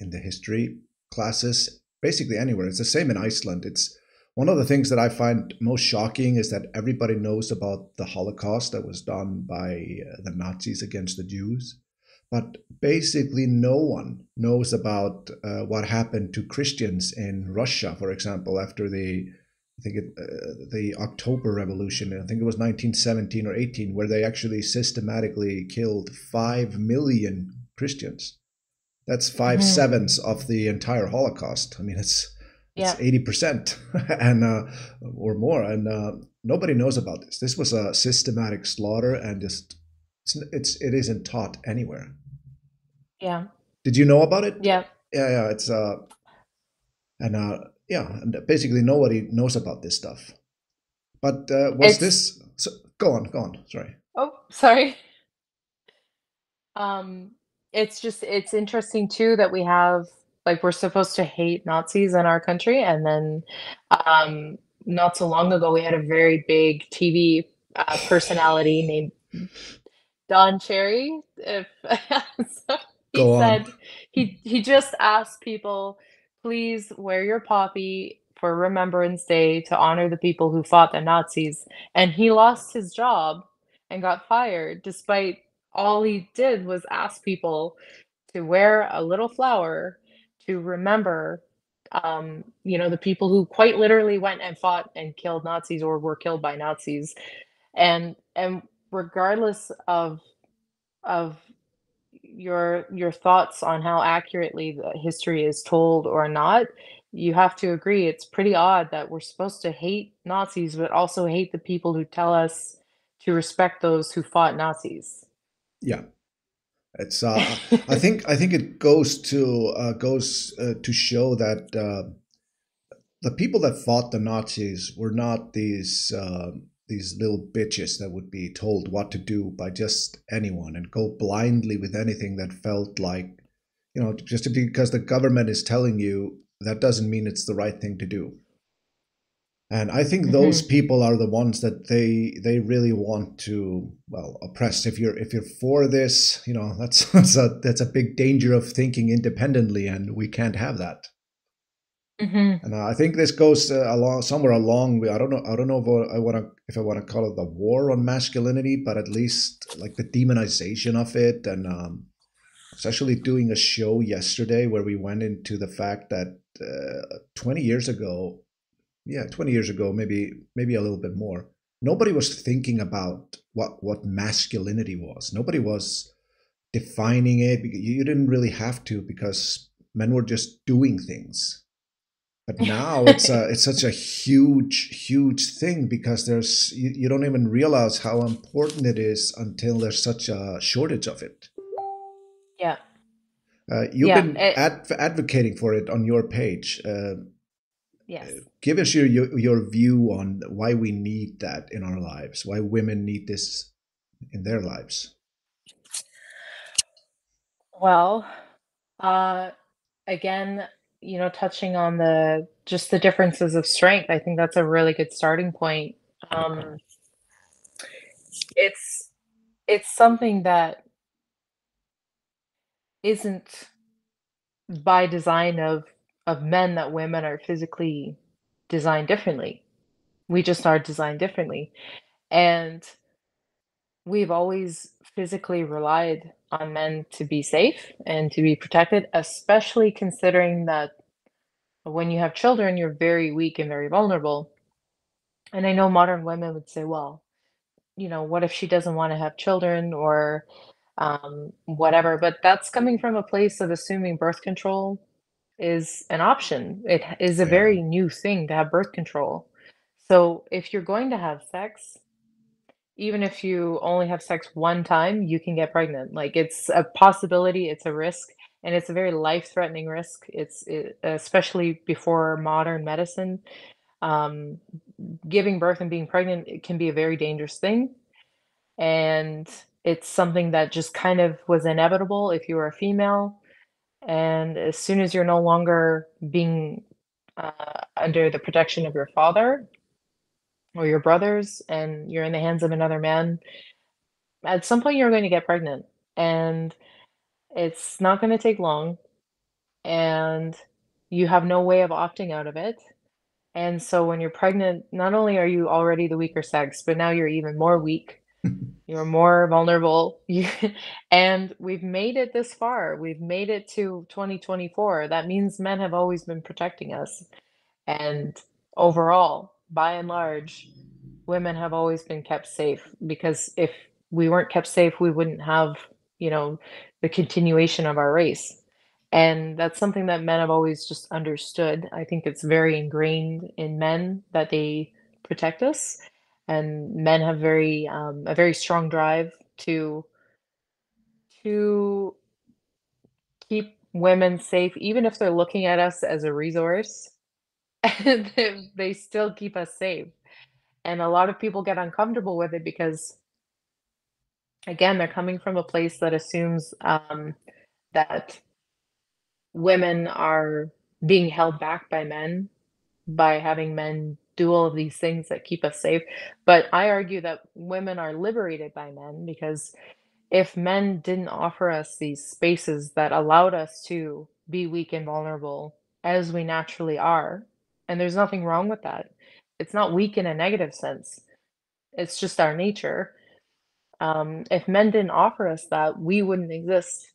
the history classes. Basically, anywhere. It's the same in Iceland. It's one of the things that I find most shocking is that everybody knows about the Holocaust that was done by the Nazis against the Jews, but basically no one knows about what happened to Christians in Russia, for example, after the October Revolution. I think it was 1917 or 18, where they actually systematically killed 5 million Christians. That's five Hmm. sevenths of the entire Holocaust. I mean, it's Yeah. 80% and or more, and nobody knows about this. This was a systematic slaughter, and just it isn't taught anywhere. Yeah. Did you know about it? Yeah. Yeah, yeah. It's and yeah, and basically nobody knows about this stuff. But was It's this? So, go on, go on. Sorry. oh, sorry. Um, it's just it's interesting too that we have, like, we're supposed to hate Nazis in our country, and then um not so long ago we had a very big TV personality named Don Cherry. If so he Go on. said he just asked people, please wear your poppy for Remembrance Day to honor the people who fought the Nazis. And he lost his job and got fired despite all he did was ask people to wear a little flower to remember the people who quite literally went and fought and killed Nazis or were killed by Nazis. And regardless of your thoughts on how accurately the history is told or not, you have to agree it's pretty odd that we're supposed to hate Nazis, but also hate the people who tell us to respect those who fought Nazis. Yeah. It's I think it goes to show that the people that fought the Nazis were not these little bitches that would be told what to do by just anyone and go blindly with anything that felt like, just because the government is telling you, that doesn't mean it's the right thing to do. And I think those Mhm. people are the ones that they really want to, well, oppress. If you're for this, that's a big danger of thinking independently, and we can't have that. Mhm. And I think this goes along somewhere along. I don't know if I want to call it the war on masculinity, but at least like the demonization of it. And I was actually doing a show yesterday where we went into the fact that 20 years ago, yeah, 20 years ago, maybe a little bit more, nobody was thinking about what masculinity was. Nobody was defining it. You didn't really have to, because men were just doing things. But now it's such a huge thing, because you don't even realize how important it is until there's such a shortage of it. Yeah. You've Yeah, been advocating for it on your page. yes. Give us your view on why we need that in our lives, why women need this in their lives. Well, uh, again, touching on the differences of strength, I think that's a really good starting point. Um, it's it's something that isn't by design of men that women are physically designed differently. We just are designed differently. And we've always physically relied on men to be safe and to be protected, especially considering that when you have children, you're very weak and very vulnerable. And I know modern women would say, well, what if she doesn't want to have children or whatever? But that's coming from a place of assuming birth control is an option. It is a Yeah, very new thing to have birth control. So if you're going to have sex, even if you only have sex one time, you can get pregnant. Like, it's a possibility, it's a risk, and it's a very life-threatening risk. Especially before modern medicine. Um, Giving birth and being pregnant, it can be a very dangerous thing, and it's something that just kind of was inevitable if you were a female. And as soon as you're no longer being under the protection of your father or your brothers and you're in the hands of another man, at some point you're going to get pregnant. And it's not going to take long. And you have no way of opting out of it. And so when you're pregnant, not only are you already the weaker sex, but now you're even more weak. You're more vulnerable. And we've made it this far. We've made it to 2024. That means men have always been protecting us. And overall, by and large, women have always been kept safe because if we weren't kept safe, we wouldn't have, you know, the continuation of our race. And that's something that men have always just understood. I think it's very ingrained in men that they protect us, and men have a very strong drive to keep women safe, even if they're looking at us as a resource. They still keep us safe. And a lot of people get uncomfortable with it because, again, they're coming from a place that assumes that women are being held back by men by having men do all of these things that keep us safe. But I argue that women are liberated by men because if men didn't offer us these spaces that allowed us to be weak and vulnerable as we naturally are, and there's nothing wrong with that. It's not weak in a negative sense. It's just our nature. If men didn't offer us that, we wouldn't exist.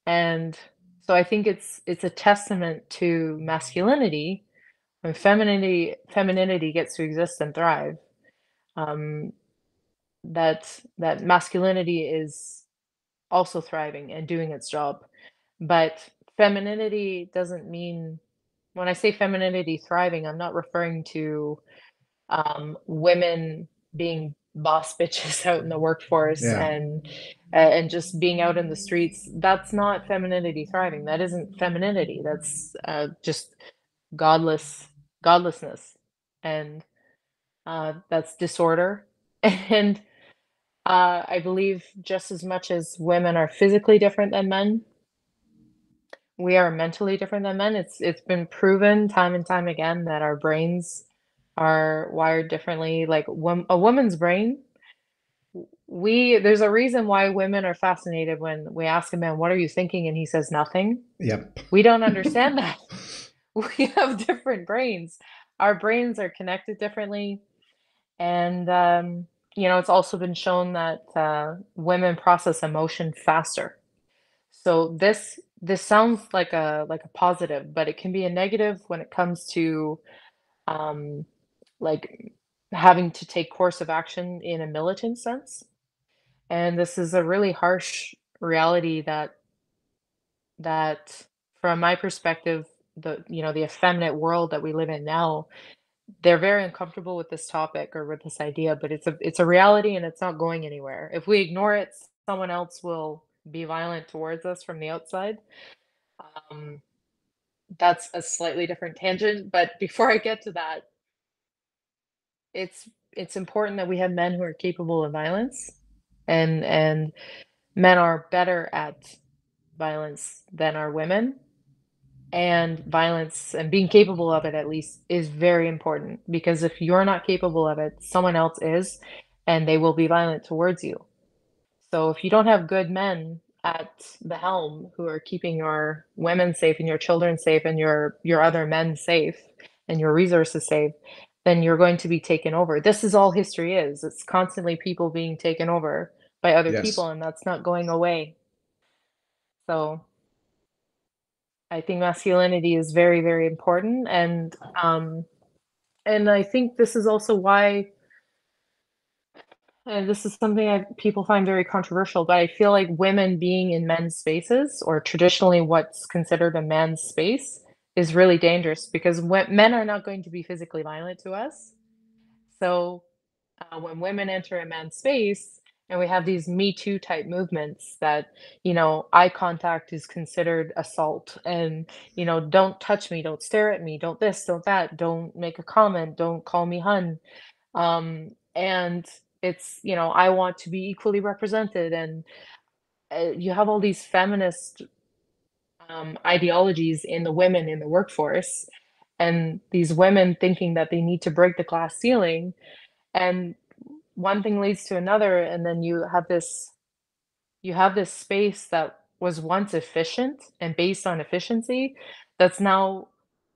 And so I think it's a testament to masculinity when femininity gets to exist and thrive. Um, that masculinity is also thriving and doing its job. But femininity doesn't mean, when I say femininity thriving, I'm not referring to women being boss bitches out in the workforce Yeah. and just being out in the streets. That's not femininity thriving. That isn't femininity. That's just godless godlessness, and that's disorder. And I believe just as much as women are physically different than men, we are mentally different than men. It's been proven time and time again that our brains are wired differently. Like a woman's brain, we there's a reason why women are fascinated when we ask a man, "What are you thinking?" and he says nothing. Yep. We don't understand that. We have different brains. Our brains are connected differently, and it's also been shown that women process emotion faster. So this sounds like a positive, but it can be a negative when it comes to um, like having to take course of action in a militant sense. And this is a really harsh reality that from my perspective, the effeminate world that we live in now, they're very uncomfortable with this topic or with this idea, but it's a reality and it's not going anywhere. If we ignore it, someone else will be violent towards us from the outside. Um, that's a slightly different tangent, but before I get to that, it's important that we have men who are capable of violence, and men are better at violence than are women. And violence and being capable of it at least is very important, because if you're not capable of it, someone else is, and they will be violent towards you. So if you don't have good men at the helm who are keeping your women safe and your children safe and your other men safe and your resources safe, then you're going to be taken over. This is all history is. It's constantly people being taken over by other people, Yes. and that's not going away. So I think masculinity is very, very important, and I think this is also why, and this is something people find very controversial, but I feel like women being in men's spaces, or traditionally what's considered a man's space, is really dangerous because men are not going to be physically violent to us. So when women enter a man's space, and we have these Me Too type movements that, eye contact is considered assault, and, don't touch me, don't stare at me, don't this, don't that, don't make a comment, don't call me hun. And it's, I want to be equally represented. And you have all these feminist ideologies in the women in the workforce, and these women thinking that they need to break the glass ceiling. And one thing leads to another, and then you have this space that was once efficient and based on efficiency, that's now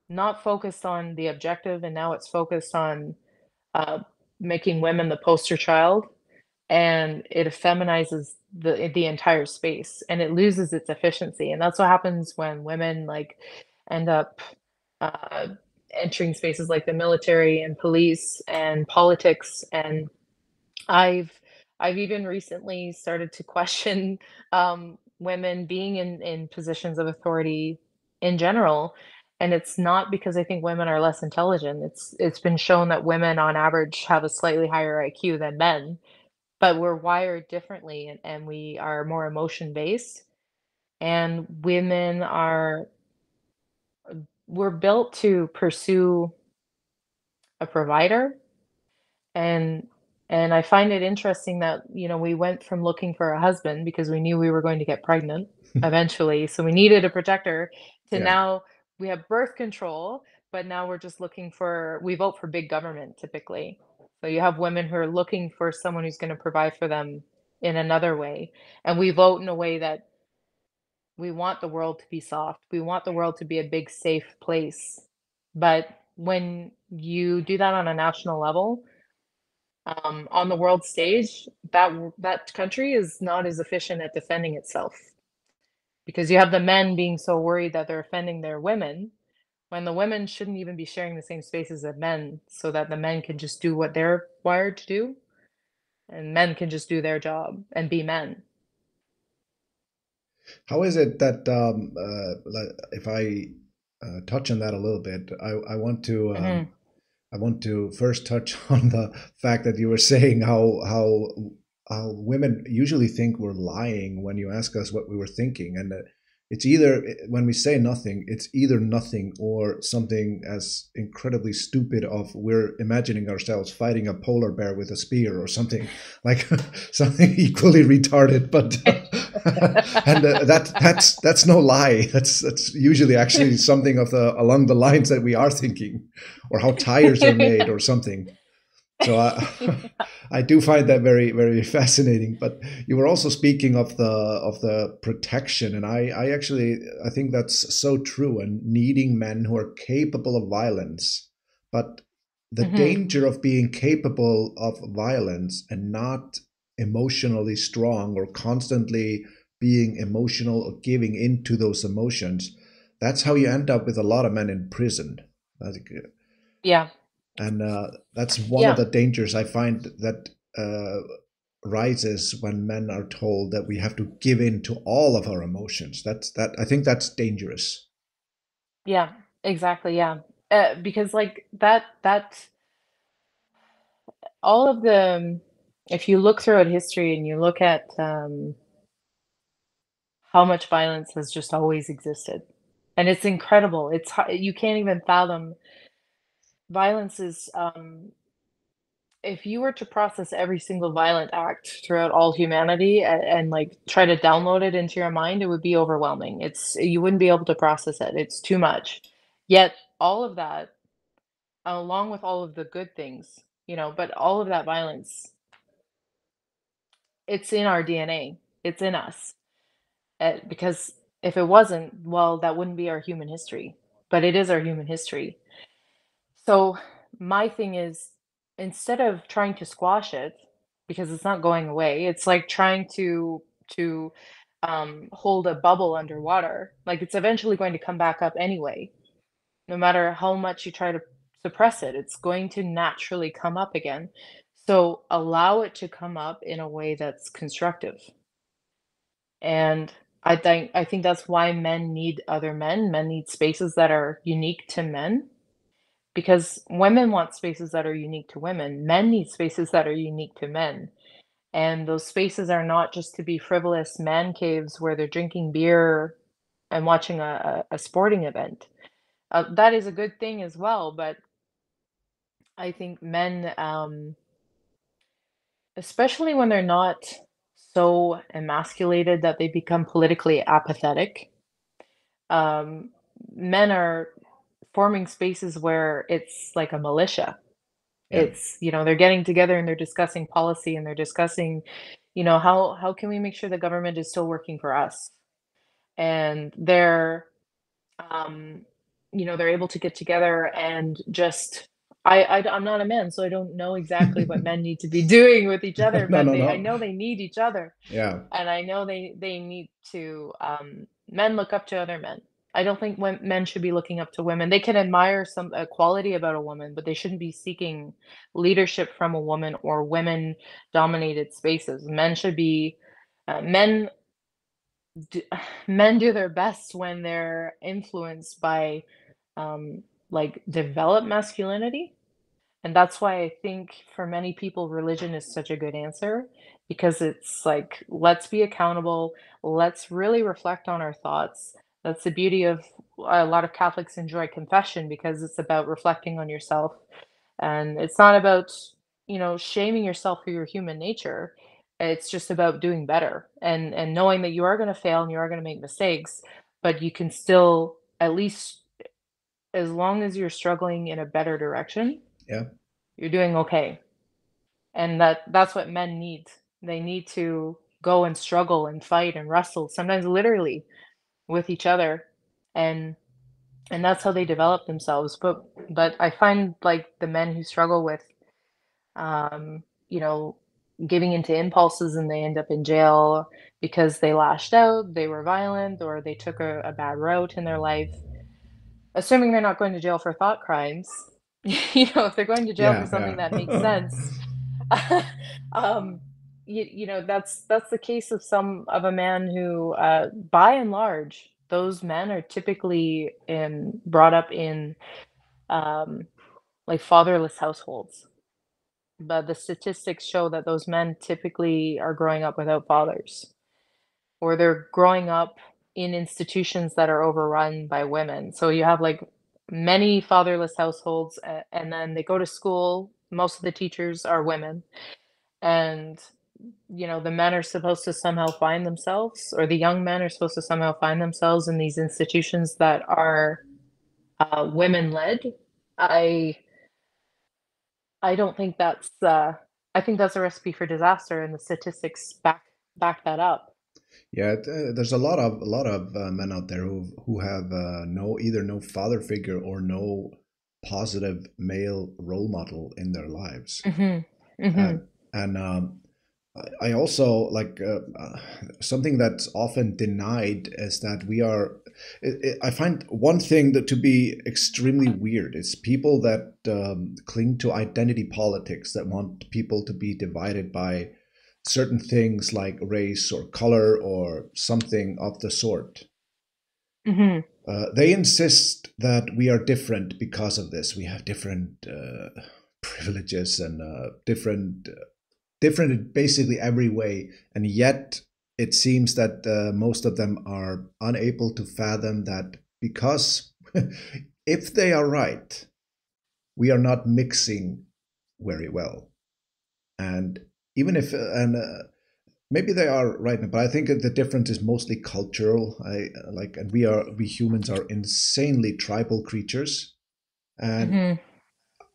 not focused on the objective, and now it's focused on uh, making women the poster child, and it effeminizes the entire space, and it loses its efficiency. And that's what happens when women like end up uh, entering spaces like the military and police and politics. And I've I've even recently started to question women being in positions of authority in general, and it's not because I think women are less intelligent. It's been shown that women on average have a slightly higher IQ than men, but we're wired differently, and we are more emotion based. And women are we're built to pursue a provider. And and I find it interesting that, we went from looking for a husband because we knew we were going to get pregnant eventually, so we needed a protector, to Yeah. now we have birth control, but now we vote for big government typically. So you have women who are looking for someone who's going to provide for them in another way, and we vote in a way that we want the world to be soft. We want the world to be a big safe place. But when you do that on a national level, on the world stage, that country is not as efficient at defending itself, because you have the men being so worried that they're offending their women, when the women shouldn't even be sharing the same spaces as men, so that the men can just do what they're wired to do. and men can just do their job and be men. How is it that if I touch on that a little bit, Hmm. I want to first touch on the fact that you were saying how women usually think we're lying when you ask us what we were thinking, and it's either when we say nothing, it's either nothing or something as incredibly stupid of we're imagining ourselves fighting a polar bear with a spear or something like something equally retarded, but and that's no lie. That's usually actually something of the along the lines that we are thinking, or how tires are made or something. So I do find that very fascinating. But you were also speaking of the protection, and I actually I think that's so true. And needing men who are capable of violence, but the Hmm. danger of being capable of violence and not emotionally strong or constantly being emotional or giving into those emotions. That's how you end up with a lot of men in prison. Yeah, And that's one of yeah, the dangers I find that rises when men are told that we have to give in to all of our emotions. That I think that's dangerous. yeah, exactly, yeah. Because like that all of the if you look throughout history and you look at how much violence has just always existed, and it's incredible. You can't even fathom. Violence is if you were to process every single violent act throughout all humanity and like try to download it into your mind, it would be overwhelming. You wouldn't be able to process it. It's too much. Yet all of that, along with all of the good things, but all of that violence, it's in our DNA. It's in us. Because if it wasn't, well, that wouldn't be our human history. But it is our human history. So my thing is, instead of trying to squash it, because it's not going away, it's like trying to hold a bubble underwater. Like it's eventually going to come back up anyway. No matter how much you try to suppress it, it's going to naturally come up again. So allow it to come up in a way that's constructive. And I think that's why men need other men. Men need spaces that are unique to men because women want spaces that are unique to women. Men need spaces that are unique to men. And those spaces are not just to be frivolous man caves where they're drinking beer and watching a sporting event. That is a good thing as well. But I think men, especially when they're not so emasculated that they become politically apathetic, um, men are forming spaces where it's like a militia. Yeah, They're getting together and they're discussing policy and they're discussing, how can we make sure the government is still working for us? And um, they're able to get together and just I'm not a man, so I don't know exactly what men need to be doing with each other, no, but no, I no. know they need each other. Yeah, And I know they need to men look up to other men. I don't think men should be looking up to women. They can admire some quality about a woman, but they shouldn't be seeking leadership from a woman or women dominated spaces. Men should be men do, men do their best when they're influenced by um like developed masculinity, and that's why I think for many people, religion is such a good answer because it's like, let's be accountable. Let's really reflect on our thoughts. That's the beauty of a lot of Catholics enjoy confession because it's about reflecting on yourself. And it's not about, shaming yourself for your human nature. It's just about doing better and knowing that you are going to fail and you are going to make mistakes, but you can still, at least as long as you're struggling in a better direction, yeah, you're doing okay. And that's what men need. They need to go and struggle and fight and wrestle, sometimes literally with each other. And and that's how they develop themselves. But I find like the men who struggle with um, you know, giving into impulses and they end up in jail because they lashed out, they were violent, or they took a bad route in their life. Assuming they're not going to jail for thought crimes, if they're going to jail for yeah, something that makes yeah. sense, um, that's the case of some of a man who, by and large, those men are typically brought up in um, like fatherless households. But the statistics show that those men typically are growing up without fathers, or they're growing up in institutions that are overrun by women. So you have like many fatherless households, and then they go to school. Most of the teachers are women, and the men are supposed to somehow find themselves, or the young men are supposed to somehow find themselves in these institutions that are women led. I I don't think that's I think that's a recipe for disaster, and the statistics back that up. Yeah, there's a lot of men out there who have no either no father figure or no positive male role model in their lives. Mhm. Mhm. And I also like something that's often denied is that we are. I find one thing that to be extremely weird is people that cling to identity politics that want people to be divided by certain things like race or color or something of the sort. Mhm. They insist that we are different because of this. We have different privileges and different in basically every way, and yet it seems that most of them are unable to fathom that because if they are right, we are not mixing very well, and even if and maybe they are right, but I think that the difference is mostly cultural. I like, and we humans are insanely tribal creatures, and Mhm.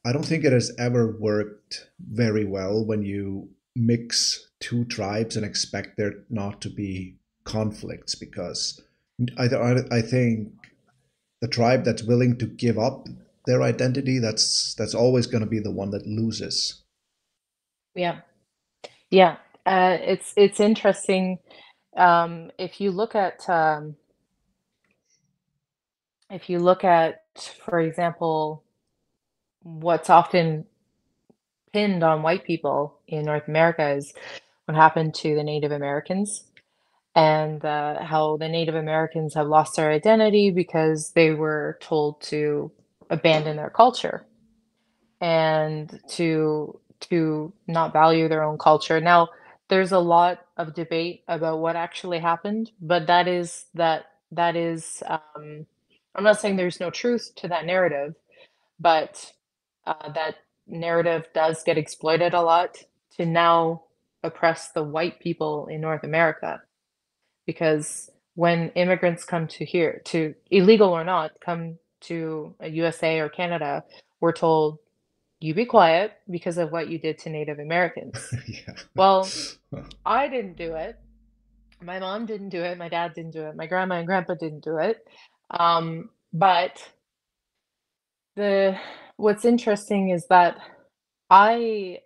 I don't think it has ever worked very well when you mix two tribes and expect there not to be conflicts because I think the tribe that's willing to give up their identity, that's always going to be the one that loses. Yeah. Yeah. It's interesting. If you look at for example, what's often pinned on white people in North America is what happened to the Native Americans, and how the Native Americans have lost their identity because they were told to abandon their culture and to not value their own culture. Now, there's a lot of debate about what actually happened, but that is I'm not saying there's no truth to that narrative, but that narrative does get exploited a lot to now oppress the white people in North America, because when immigrants come to here, to illegal or not, come to USA or Canada, we're told, "You be quiet because of what you did to Native Americans." Yeah. Well, I didn't do it. My mom didn't do it. My dad didn't do it. My grandma and grandpa didn't do it. But the what's interesting is that I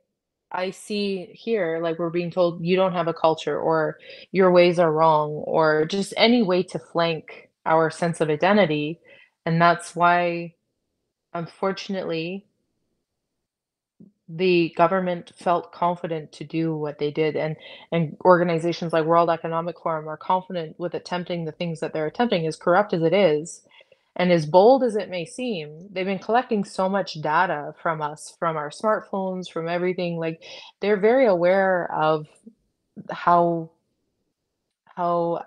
I see here, like, we're being told, "You don't have a culture," or "Your ways are wrong," or just any way to flank our sense of identity, and that's why, unfortunately, the government felt confident to do what they did, and organizations like World Economic Forum are confident with attempting the things that they're attempting, as corrupt as it is, and as bold as it may seem. They've been collecting so much data from us, from our smartphones, from everything. Like, they're very aware of how how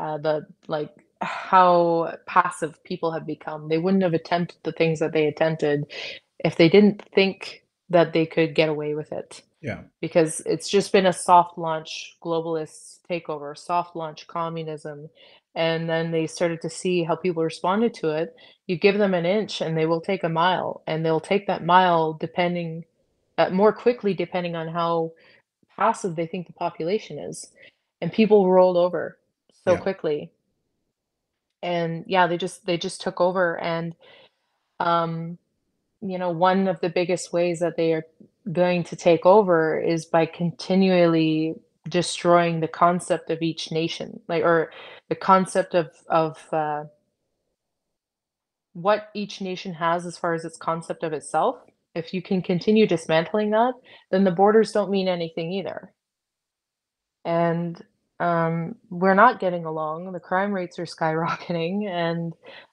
passive people have become. They wouldn't have attempted the things that they attempted if they didn't think that they could get away with it, Yeah. because it's just been a soft launch globalist takeover, soft launch communism. And then they started to see how people responded to it. You give them an inch and they will take a mile, and they'll take that mile depending more quickly, depending on how passive they think the population is. And people rolled over so Yeah. quickly. And yeah, they just took over. And um one of the biggest ways that they are going to take over is by continually destroying the concept of each nation, like, or the concept of what each nation has as far as its concept of itself. if you can continue dismantling that, then the borders don't mean anything either. And we're not getting along. The crime rates are skyrocketing,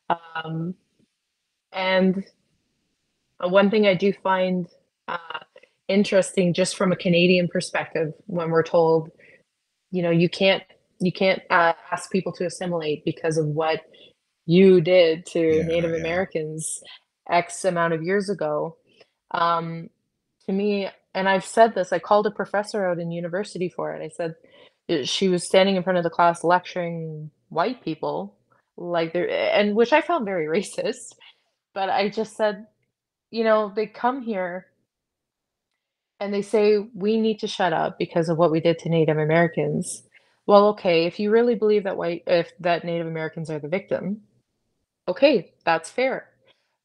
um, and one thing I do find uh, interesting, just from a Canadian perspective, when we're told, you know, you can't ask people to assimilate because of what you did to Yeah, Native yeah. Americans X amount of years ago. Um, to me, and I've said this, I called a professor out in university for it. I said she was standing in front of the class lecturing white people, like they're, and which I found very racist. But I just said, you know, they come here and they say we need to shut up because of what we did to Native Americans. Well, okay, if you really believe that if that Native Americans are the victim, okay, that's fair.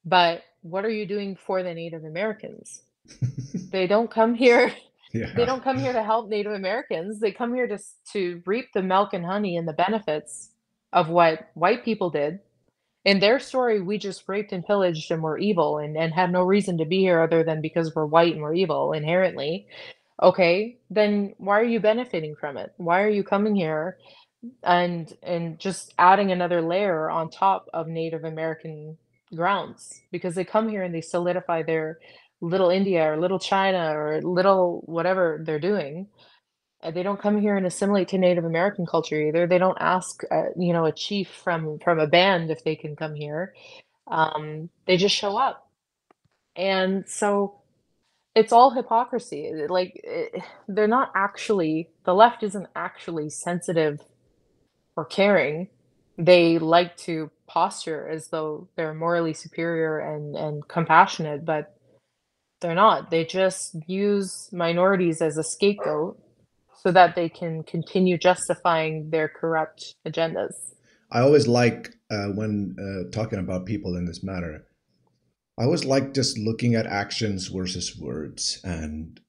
But what are you doing for the Native Americans? They don't come here they Yeah. don't come here to help Native Americans. They come here to reap the milk and honey and the benefits of what white people did. In their story, we just raped and pillaged and were evil and had no reason to be here other than because we're white and we're evil inherently. Okay, then why are you benefiting from it? Why are you coming here and just adding another layer on top of Native American grounds? Because they come here and they solidify their little India or little China or little whatever they're doing. And they don't come here and assimilate to Native American culture either. They don't ask, you know, a chief from a band if they can come here. They just show up, and so it's all hypocrisy. They're not actually, the left isn't actually sensitive or caring. They like to posture as though they're morally superior and compassionate, but they're not. They just use minorities as a scapegoat so that they can continue justifying their corrupt agendas. I always like when talking about people in this matter. I always like just looking at actions versus words, and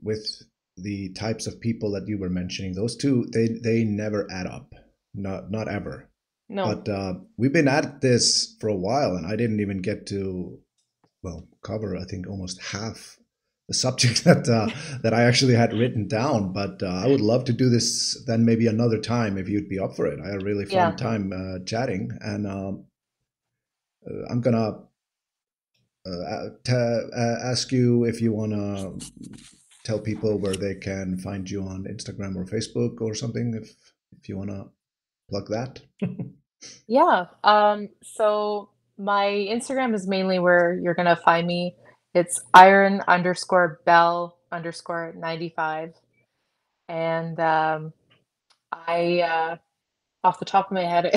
with the types of people that you were mentioning, those two they never add up, not ever. No. But we've been at this for a while, and I didn't even get to cover I think almost half the subject that I actually had written down. But I would love to do this then maybe another time if you'd be up for it. I had a really fun Yeah. time chatting, and I'm gonna ask you if you wanna tell people where they can find you on Instagram or Facebook or something if you wanna plug that. Yeah. So my Instagram is mainly where you're gonna find me. It's iron underscore bell underscore 95. And I off the top of my head,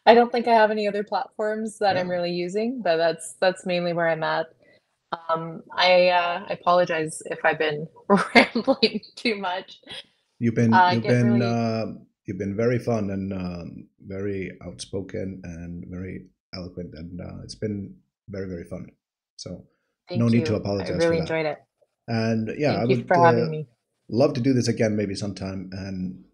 I don't think I have any other platforms that I'm Yeah, really using, but that's mainly where I'm at. I apologize if I've been rambling too much. you've been I you've get been really uh, you've been very fun and very outspoken and very eloquent, and it's been very fun. So no Thank need to you. I apologize for really that. enjoyed it. And yeah, I Thank you would for having me. love to do this again maybe sometime. And